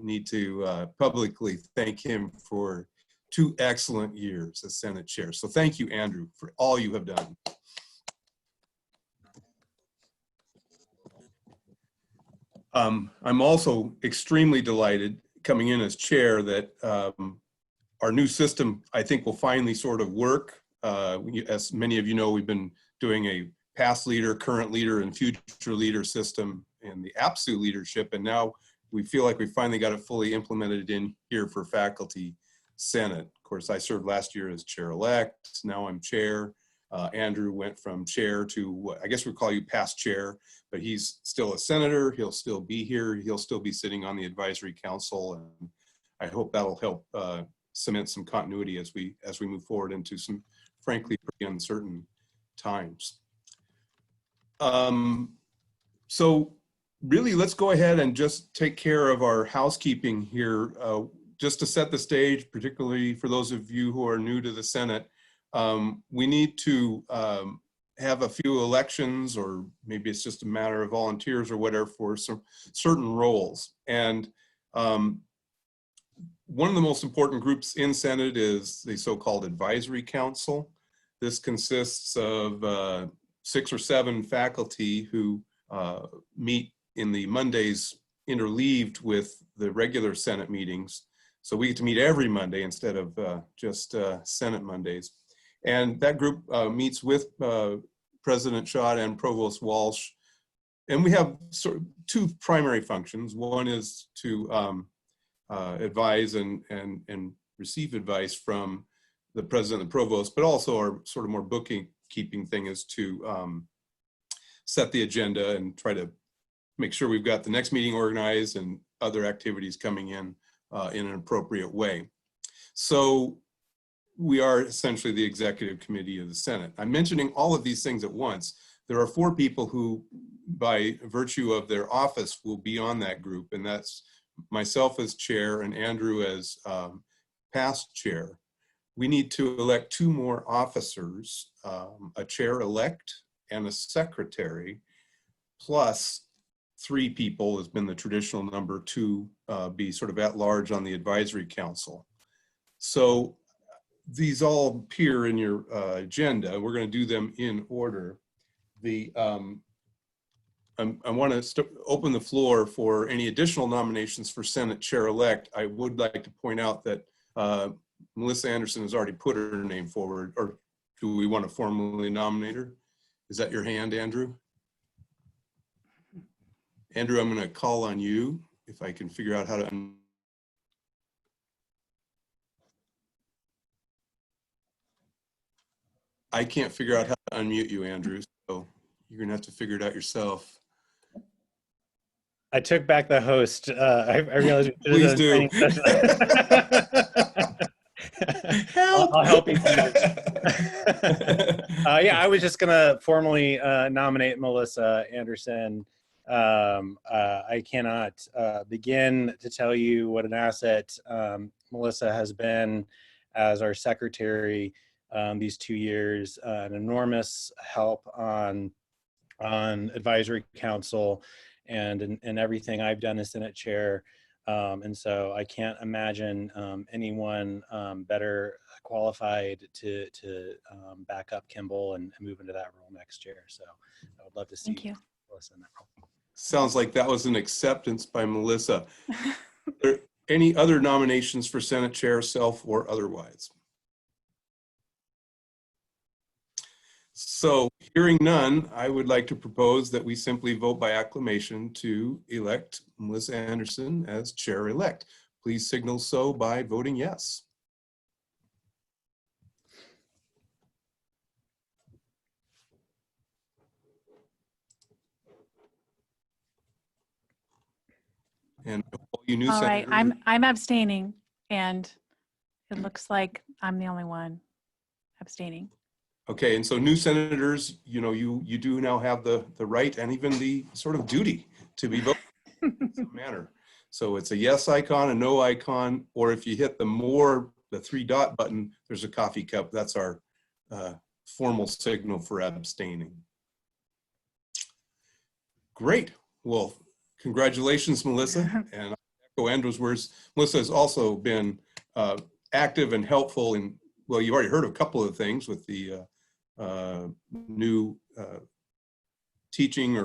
need to publicly thank him for 2 excellent years as Senate Chair. So thank you, Andrew, for all you have done. I'm also extremely delighted coming in as chair that our new system, I think, will finally sort of work. As many of you know, we've been doing a past leader, current leader, and future leader system in the APSU leadership, and now we feel like we finally got it fully implemented in here for faculty Senate. Of course, I served last year as chair-elect. Now I'm chair. Andrew went from chair to, I guess we'll call you past chair, but he's still a senator. He'll still be here. He'll still be sitting on the advisory council, and I hope that'll help cement some continuity as we move forward into some, frankly, pretty uncertain times. So really, let's go ahead and just take care of our housekeeping here. Just to set the stage, particularly for those of you who are new to the Senate, we need to have a few elections, or maybe it's just a matter of volunteers or whatever, for some certain roles. And One of the most important groups in Senate is the so-called Advisory Council. This consists of 6 or 7 faculty who meet in the Mondays interleaved with the regular Senate meetings. So we get to meet every Monday instead of just Senate Mondays. And that group meets with President Schott and Provost Walsh. And we have sort of 2 primary functions. One is to advise and receive advice from the president and the provost, but also our sort of more bookkeeping thing is to set the agenda and try to make sure we've got the next meeting organized and other activities coming in an appropriate way. So we are essentially the executive committee of the Senate. I'm mentioning all of these things at once. There are 4 people who, by virtue of their office, will be on that group, and that's myself as chair and Andrew as past chair. We need to elect 2 more officers, a chair-elect and a secretary, plus 3 people has been the traditional number to be sort of at large on the advisory council. So these all appear in your agenda. We're going to do them in order. I want to open the floor for any additional nominations for Senate Chair-elect. I would like to point out that Melissa Anderson has already put her name forward, or do we want to formally nominate her? Is that your hand, Andrew? Andrew, I'm going to call on you if I can figure out how to. I can't figure out how to unmute you, Andrew, so you're going to have to figure it out yourself. I took back the host. I realized we Please do. I'll help you. Yeah, I was just gonna formally nominate Melissa Anderson. I cannot begin to tell you what an asset Melissa has been as our secretary these 2 years, an enormous help on advisory council and in everything I've done as Senate chair. And so I can't imagine anyone better qualified to back up Kimball and move into that role next year. So I would love to see Thank you. Melissa in that role. Sounds like that was an acceptance by Melissa. Are there any other nominations for Senate Chair, self or otherwise? So hearing none, I would like to propose that we simply vote by acclamation to elect Melissa Anderson as chair-elect. Please signal so by voting yes. And all you new All right, senators, I'm abstaining, and it looks like I'm the only one abstaining. okay, and so new senators, you know, you do now have the right and even the sort of duty to be voting in some manner. So it's a yes icon, a no icon, or if you hit the 3 dot button, there's a coffee cup. That's our formal signal for abstaining. Great. Well, congratulations, Melissa. And I echo Andrew's words. Melissa has also been active and helpful in, well, you've already heard of a couple of things with the new teaching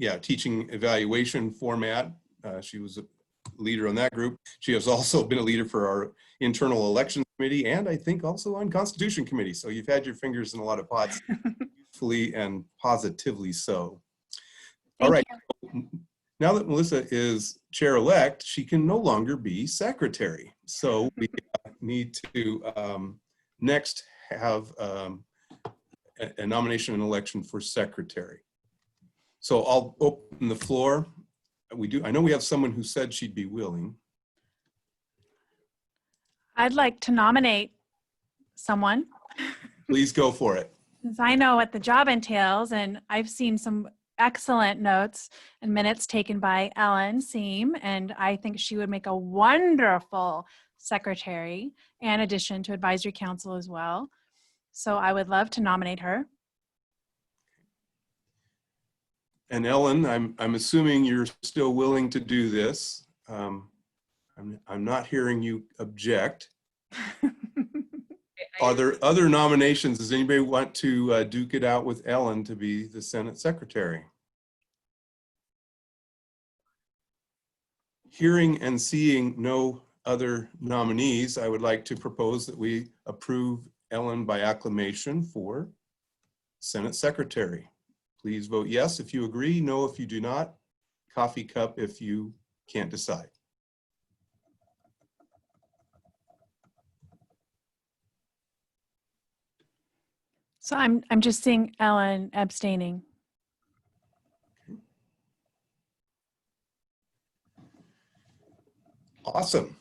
evaluation format. She was a leader on that group. She has also been a leader for our internal elections committee and I think also on Constitution committee. So you've had your fingers in a lot of pots, usefully and positively so. All right. Now that Melissa is chair-elect, she can no longer be secretary. So we need to next have a nomination and election for secretary. So I'll open the floor. I know we have someone who said she'd be willing. I'd like to nominate someone, Please go for it. since I know what the job entails, and I've seen some excellent notes and minutes taken by Ellen Seam, and I think she would make a wonderful secretary in addition to advisory council as well. So I would love to nominate her. And Ellen, I'm assuming you're still willing to do this. I'm not hearing you object. Are there other nominations? Does anybody want to duke it out with Ellen to be the Senate Secretary? Hearing and seeing no other nominees, I would like to propose that we approve Ellen by acclamation for Senate Secretary. Please vote yes if you agree, no if you do not, coffee cup if you can't decide. So I'm just seeing Ellen abstaining. Awesome.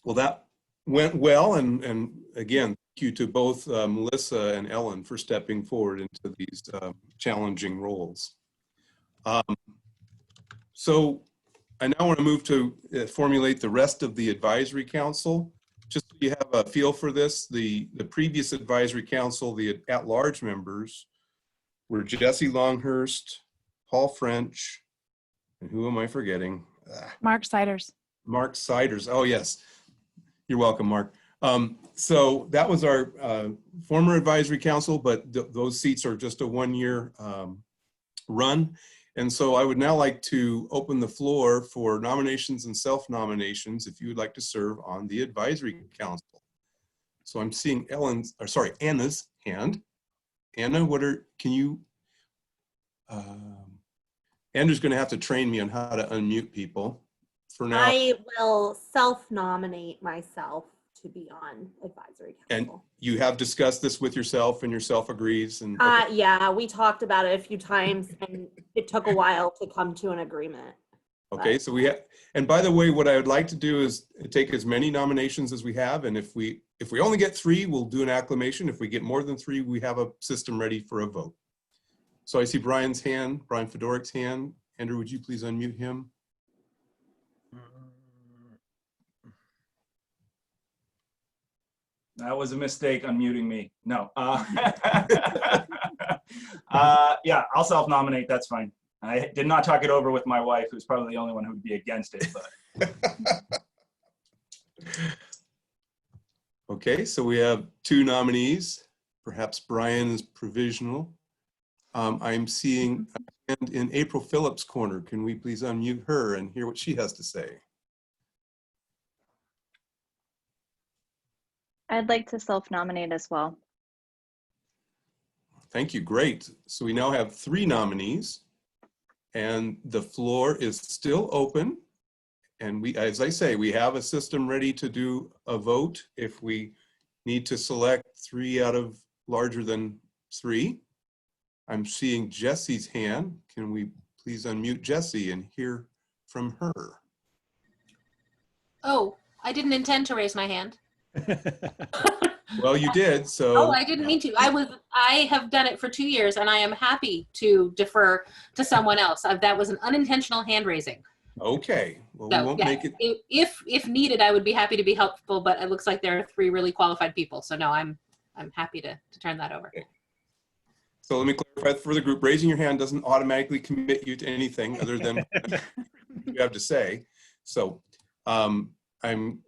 Well, that went well. And again, thank you to both Melissa and Ellen for stepping forward into these challenging roles. So I now want to move to formulate the rest of the advisory council. Just so you have a feel for this, the previous advisory council, the at-large members were Jesse Longhurst, Paul French, and who am I forgetting? Mark Siders. Mark Siders. Oh, yes. You're welcome, Mark. So that was our former advisory council, but those seats are just a one-year run. And so I would now like to open the floor for nominations and self-nominations if you would like to serve on the advisory council. So I'm seeing Anna's hand. Anna, Andrew's going to have to train me on how to unmute people. For now, I will self-nominate myself to be on advisory council. and you have discussed this with yourself and yourself agrees. And okay. Yeah, we talked about it a few times and it took a while to come to an agreement. Okay, so we have, and by the way, what I would like to do is take as many nominations as we have. And if we only get 3, we'll do an acclamation. If we get more than 3, we have a system ready for a vote. So I see Brian's hand, Brian Fedorik's hand. Andrew, would you please unmute him? That was a mistake, unmuting me. No. Yeah, I'll self-nominate. That's fine. I did not talk it over with my wife, who's probably the only one who would be against it. But Okay, so we have 2 nominees. Perhaps Brian is provisional. I'm seeing a hand in April Phillips' corner. Can we please unmute her and hear what she has to say? I'd like to self-nominate as well. Thank you, great. So we now have 3 nominees and the floor is still open. And we, as I say, we have a system ready to do a vote if we need to select 3 out of larger than 3. I'm seeing Jesse's hand. Can we please unmute Jesse and hear from her? Oh, I didn't intend to raise my hand. Well, you did, so. Oh, I didn't mean to. I have done it for 2 years and I am happy to defer to someone else. That was an unintentional hand raising. Okay, well, So, we won't yeah, make it. If needed, I would be happy to be helpful, but it looks like there are 3 really qualified people. So no, I'm happy to turn that over. Okay. So let me clarify for the group, raising your hand doesn't automatically commit you to anything other than what you have to say. So I'm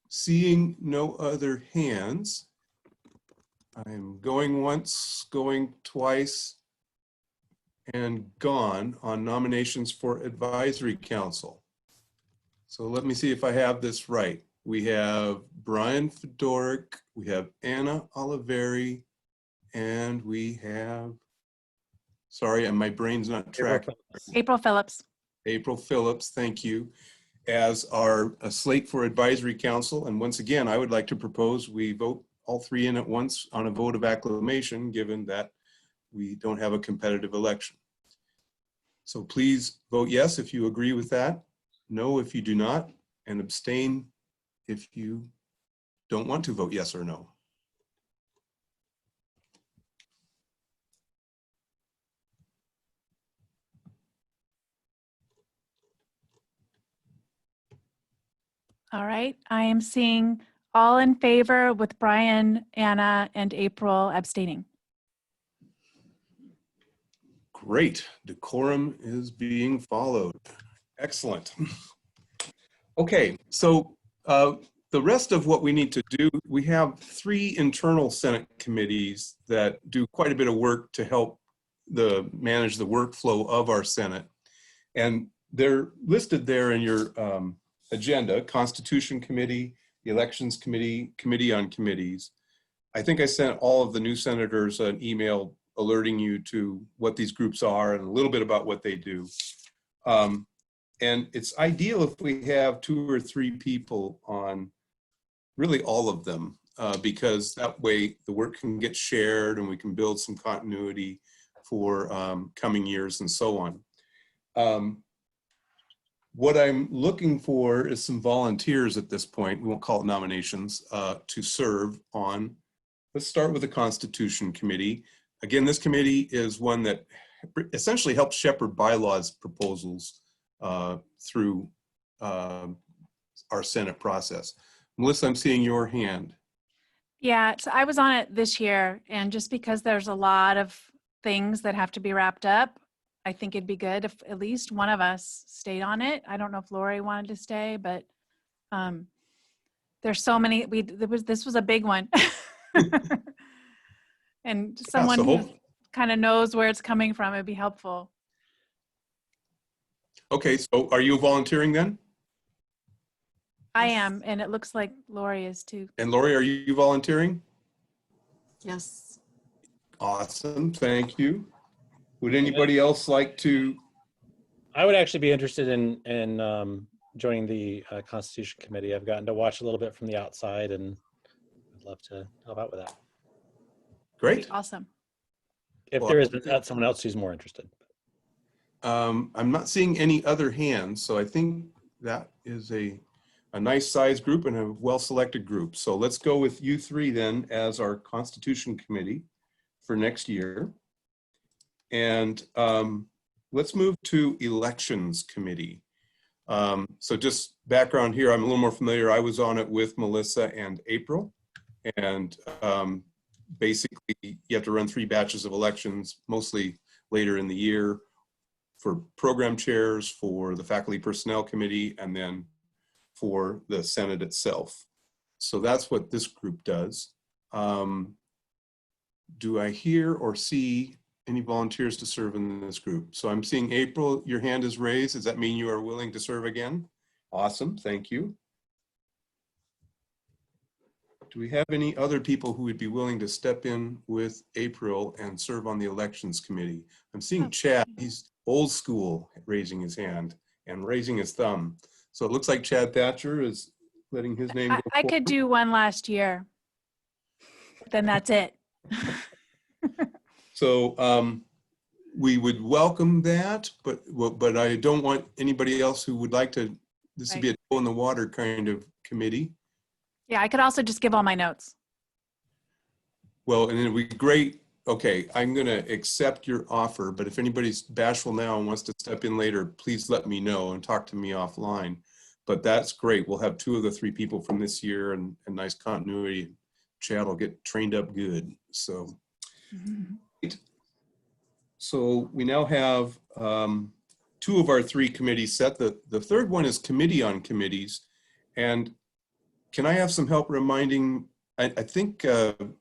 seeing no other hands. I'm going once, going twice, and gone on nominations for advisory council. So let me see if I have this right. We have Brian Fedorik, we have Anna Oliveri, and we have, sorry, and my brain's not tracking. April Phillips. April Phillips, thank you, as our slate for advisory council. And once again, I would like to propose we vote all 3 in at once on a vote of acclamation, given that we don't have a competitive election. So please vote yes if you agree with that, no if you do not, and abstain if you don't want to vote yes or no. All right, I am seeing all in favor with Brian, Anna, and April abstaining. Great, decorum is being followed. Excellent. Okay, so the rest of what we need to do, we have 3 internal Senate committees that do quite a bit of work to help manage the workflow of our Senate. And they're listed there in your agenda: Constitution Committee, the Elections Committee, Committee on Committees. I think I sent all of the new senators an email alerting you to what these groups are and a little bit about what they do. And it's ideal if we have 2 or 3 people on really all of them, because that way the work can get shared and we can build some continuity for coming years and so on. What I'm looking for is some volunteers at this point, we won't call it nominations, to serve on. Let's start with the Constitution Committee. Again, this committee is one that essentially helps shepherd bylaws proposals through our Senate process. Melissa, I'm seeing your hand. Yeah, so I was on it this year, and just because there's a lot of things that have to be wrapped up, I think it'd be good if at least one of us stayed on it. I don't know if Lori wanted to stay, but there's so many. This was a big one, and someone who kind of knows where it's coming from, it'd be helpful. Okay, so are you volunteering then? I am, and it looks like Lori is too. And Lori, are you volunteering? Yes. Awesome, thank you. Would anybody else like to? I would actually be interested in joining the Constitution Committee. I've gotten to watch a little bit from the outside, and I'd love to help out with that. Great. Awesome. If there isn't someone else who's more interested. I'm not seeing any other hands, so I think that is a nice sized group and a well-selected group. So let's go with you 3 then as our Constitution Committee for next year. And let's move to Elections Committee. So just background here, I'm a little more familiar. I was on it with Melissa and April. And basically, you have to run 3 batches of elections, mostly later in the year, for program chairs, for the Faculty Personnel Committee, and then for the Senate itself. So that's what this group does. Do I hear or see any volunteers to serve in this group? So I'm seeing April, your hand is raised. Does that mean you are willing to serve again? Awesome, thank you. Do we have any other people who would be willing to step in with April and serve on the Elections Committee? I'm seeing Chad, he's old school, raising his hand and raising his thumb. So it looks like Chad Thatcher is letting his name go I could do one last year. Then that's it. So we would welcome that, but I don't want anybody else who would like to, this would be a toe in the water kind of committee. Yeah, I could also just give all my notes. Well, and it would be great. Okay, I'm going to accept your offer, but if anybody's bashful now and wants to step in later, please let me know and talk to me offline. But that's great. We'll have 2 of the 3 people from this year and nice continuity. Chad will get trained up good. So, so we now have 2 of our 3 committees set. The 3rd one is Committee on Committees. And can I have some help reminding, I think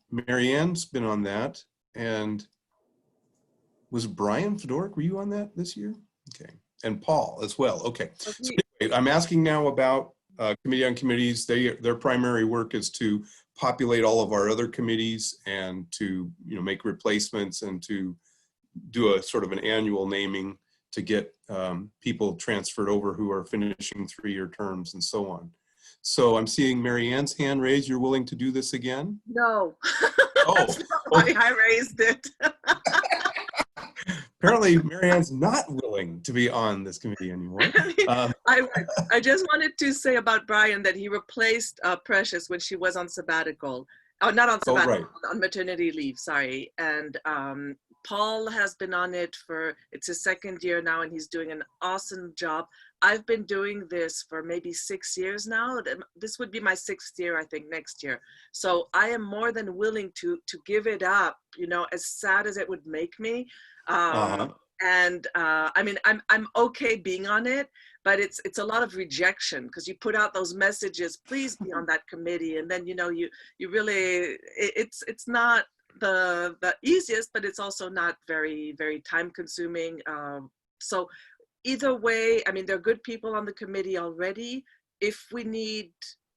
Marianne's been on that. And was Brian Fedoruk, were you on that this year? Okay, and Paul as well, okay. So anyway, I'm asking now about Committee on Committees. Their primary work is to populate all of our other committees and to make replacements and to do a sort of an annual naming to get people transferred over who are finishing 3-year terms and so on. So I'm seeing Marianne's hand raised. You're willing to do this again? No. Oh, that's not why I raised it. Apparently, Marianne's not willing to be on this committee anymore. I just wanted to say about Brian that he replaced Precious when she was on sabbatical. Oh, not on sabbatical, on maternity leave, sorry. And Paul has been on it it's his 2nd year now, and he's doing an awesome job. I've been doing this for maybe 6 years now. This would be my 6th year, I think, next year. So I am more than willing to give it up, as sad as it would make me. And I mean, I'm okay being on it, but it's a lot of rejection because you put out those messages, please be on that committee, and then you really it's not the easiest, but it's also not very time consuming. So either way, I mean, there are good people on the committee already. If we need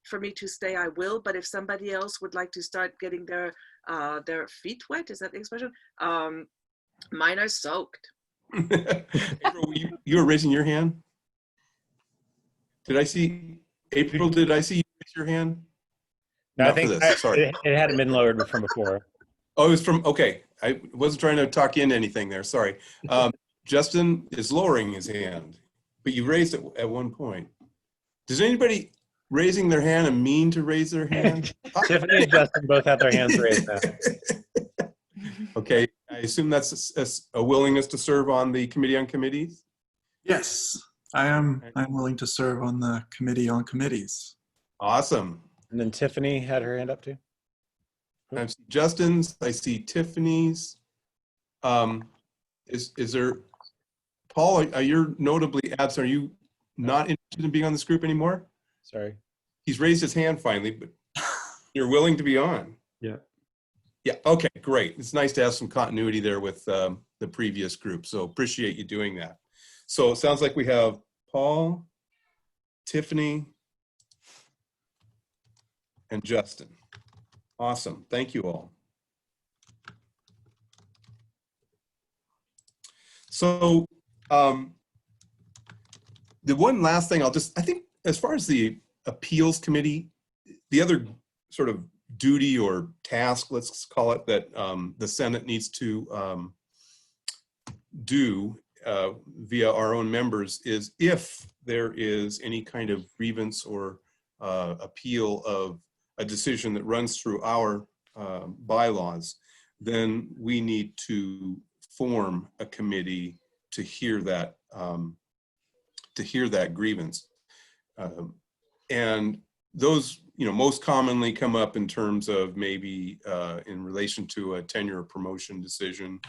for me to stay, I will. But if somebody else would like to start getting their feet wet, is that the expression? Mine are soaked. April, you were raising your hand? Did I see, April, did I see you raise your hand? No, I Not for think this, sorry. it hadn't been lowered from before. Oh, it was from, okay. I wasn't trying to talk you into anything there, sorry. Justin is lowering his hand, but you raised it at one point. Does anybody raising their hand and mean to raise their hand? Tiffany and Justin both have their hands raised now. Okay, I assume that's a willingness to serve on the Committee on Committees? Yes, I'm willing to serve on the Committee on Committees. Awesome. And then Tiffany had her hand up too. I see Justin's, I see Tiffany's. Is there, Paul, you're notably absent. Are you not interested in being on this group anymore? Sorry. He's raised his hand finally, but you're willing to be on. Yeah. Yeah, okay, great. It's nice to have some continuity there with the previous group, so appreciate you doing that. So it sounds like we have Paul, Tiffany, and Justin. Awesome, thank you all. So the one last thing I think as far as the appeals committee, the other sort of duty or task, let's call it, that the Senate needs to do via our own members is if there is any kind of grievance or appeal of a decision that runs through our bylaws, then we need to form a committee to hear that grievance. And those, most commonly come up in terms of maybe in relation to a tenure or promotion decision.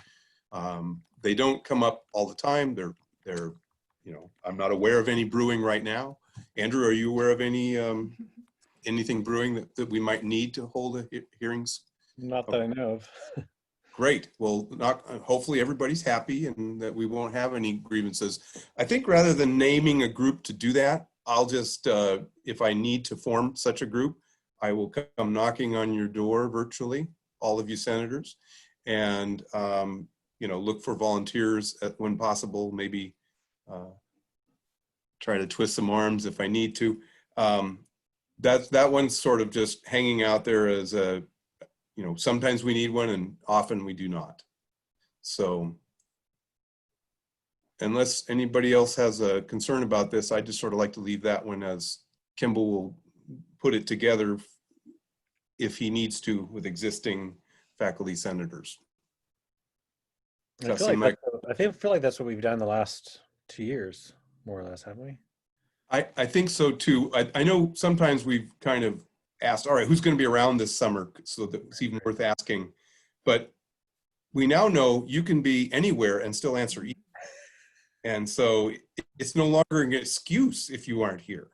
They don't come up all the time. They're, I'm not aware of any brewing right now. Andrew, are you aware of any anything brewing that we might need to hold hearings? Not that I know of. Great. Well, hopefully everybody's happy and that we won't have any grievances. I think rather than naming a group to do that, I'll just, if I need to form such a group, I will come knocking on your door virtually, all of you senators, and look for volunteers when possible, maybe try to twist some arms if I need to. That one's sort of just hanging out there as a, sometimes we need one and often we do not. So unless anybody else has a concern about this, I just sort of like to leave that one as Kimball will put it together if he needs to with existing faculty senators. I feel like that's what we've done the last 2 years, more or less, haven't we? I think so too. I know sometimes we've kind of asked, all right, who's going to be around this summer? So that it's even worth asking. But we now know you can be anywhere and still answer email. And so it's no longer an excuse if you aren't here.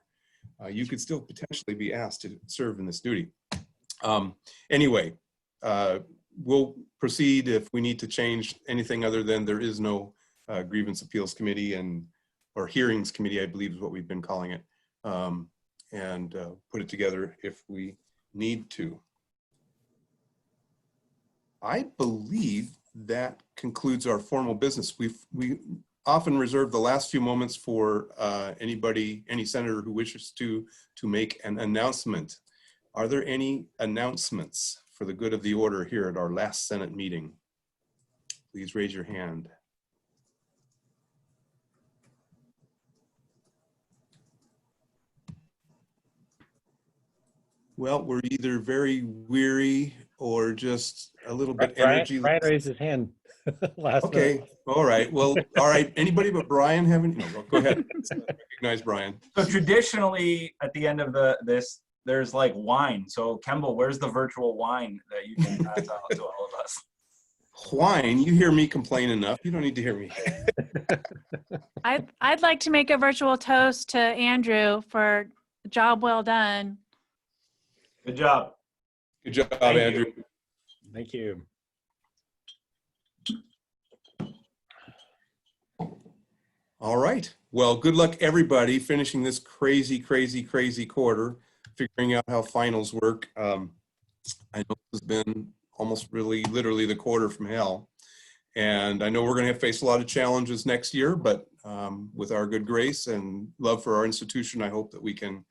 You could still potentially be asked to serve in this duty. Anyway, we'll proceed if we need to change anything other than there is no grievance appeals committee or hearings committee, I believe is what we've been calling it, and put it together if we need to. I believe that concludes our formal business. We often reserve the last few moments for any senator who wishes to make an announcement. Are there any announcements for the good of the order here at our last Senate meeting? Please raise your hand. Well, we're either very weary or just a little bit energy. Brian raised his hand last Okay, minute. all right. Well, all right. Anybody but Brian have any? No, go ahead. Recognize Brian. So traditionally, at the end of this, there's like wine. So Kimball, where's the virtual wine that you can pass out to all of us? whine. You hear me complain enough. You don't need to hear me. I'd like to make a virtual toast to Andrew for a job well done. Good job. Good job, Thank you. Andrew. Thank you. All right. Well, good luck, everybody, finishing this crazy, crazy, crazy quarter, figuring out how finals work. I know this has been almost really, literally the quarter from hell. And I know we're going to face a lot of challenges next year, but with our good grace and love for our institution, I hope that we can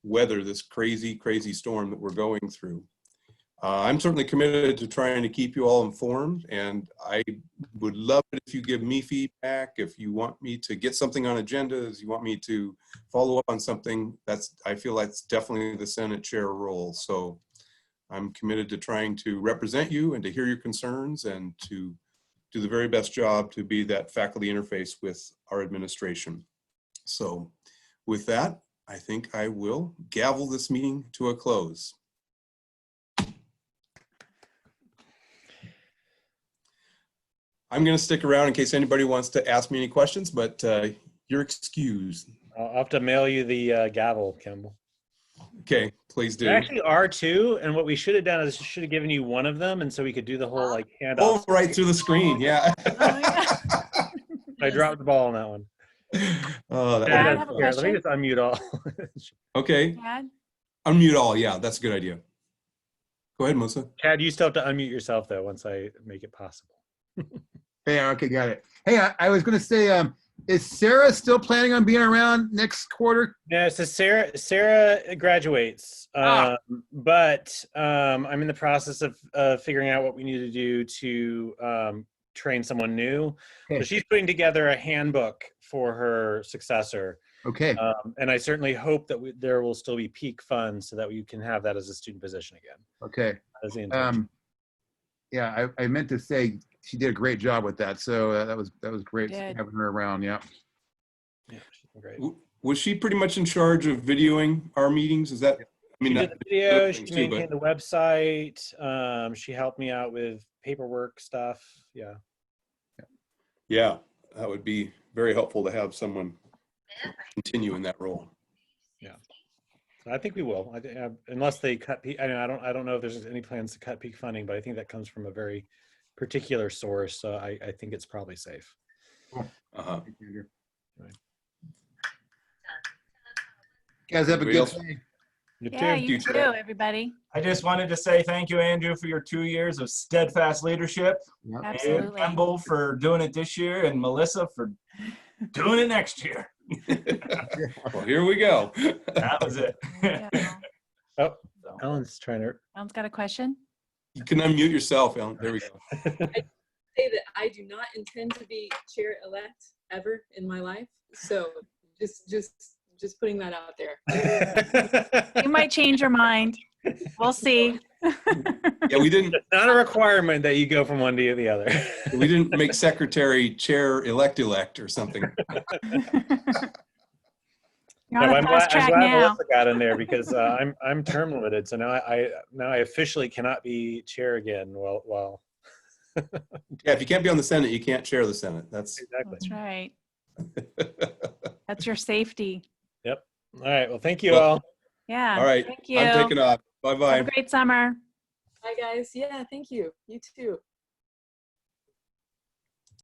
weather this crazy, crazy storm that we're going through. I'm certainly committed to trying to keep you all informed, and I would love it if you give me feedback. If you want me to get something on agendas, you want me to follow up on something, I feel that's definitely the Senate chair role. So I'm committed to trying to represent you and to hear your concerns and to do the very best job to be that faculty interface with our administration. So with that, I think I will gavel this meeting to a close. I'm going to stick around in case anybody wants to ask me any questions, but you're excused. I'll have to mail you the gavel, Kimball. Okay, please do. There actually are two, and what we should have done is should have given you one of them, and so we could do the whole like handoff. Oh, right through the screen, yeah. I dropped the ball on that one. Oh, that Dad, I would have a have Here, let me question. just unmute all. Okay, Dad? unmute all. Yeah, that's a good idea. Go ahead, Melissa. Chad, you still have to unmute yourself though once I make it possible. Hey, okay, got it. Hey, I was going to say, is Sarah still planning on being around next quarter? Yeah, so Sarah graduates, but I'm in the process of figuring out what we need to do to train someone new. Okay. So she's putting together a handbook for her successor. Okay. And I certainly hope that there will still be peak funds so that you can have that as a student position again. Okay. As the intention. Yeah, I meant to say she did a great job with that. So that was great Did. having her around. Yeah. Yeah, she's been great. Was she pretty much in charge of videoing our meetings? Is that, I mean, She did that- the video, other she things too, maintained the website, she helped me out with paperwork stuff. Yeah. yeah, that would be very helpful to have someone continue in that role. I think we will. Unless they cut peak. I mean, I don't know if there's any plans to cut peak funding, but I think that comes from a very particular source. So I think it's probably safe. Uh-huh. Right. Guys, have a Anybody good else? day. You Yeah, too. you too, everybody. I just wanted to say thank you, Andrew, for your 2 years of steadfast leadership. And Absolutely. Campbell for doing it this year, and Melissa for doing it next year. Well, here we go. That was it. Yeah. Oh, Ellen's trying to. Ellen's got a question. You can unmute yourself, Ellen. There we go. Say that I do not intend to be chair-elect ever in my life. So just putting that out there. You might change your mind. We'll see. Yeah, we didn't. It's not a requirement that you go from one to the other. We didn't make secretary chair elect or something. You're on a I'm fast track glad now. Melissa got in there because I'm term limited, so now I officially cannot be chair again. Well, Yeah, if you can't be on the Senate, you can't chair the Senate. That's exactly. That's right. That's your safety. Yep. All right. Well, thank you Well, all. Yeah. all right. Thank you. I'm taking off. Have Bye-bye. a great summer. Hi, guys. Yeah, thank you. You too.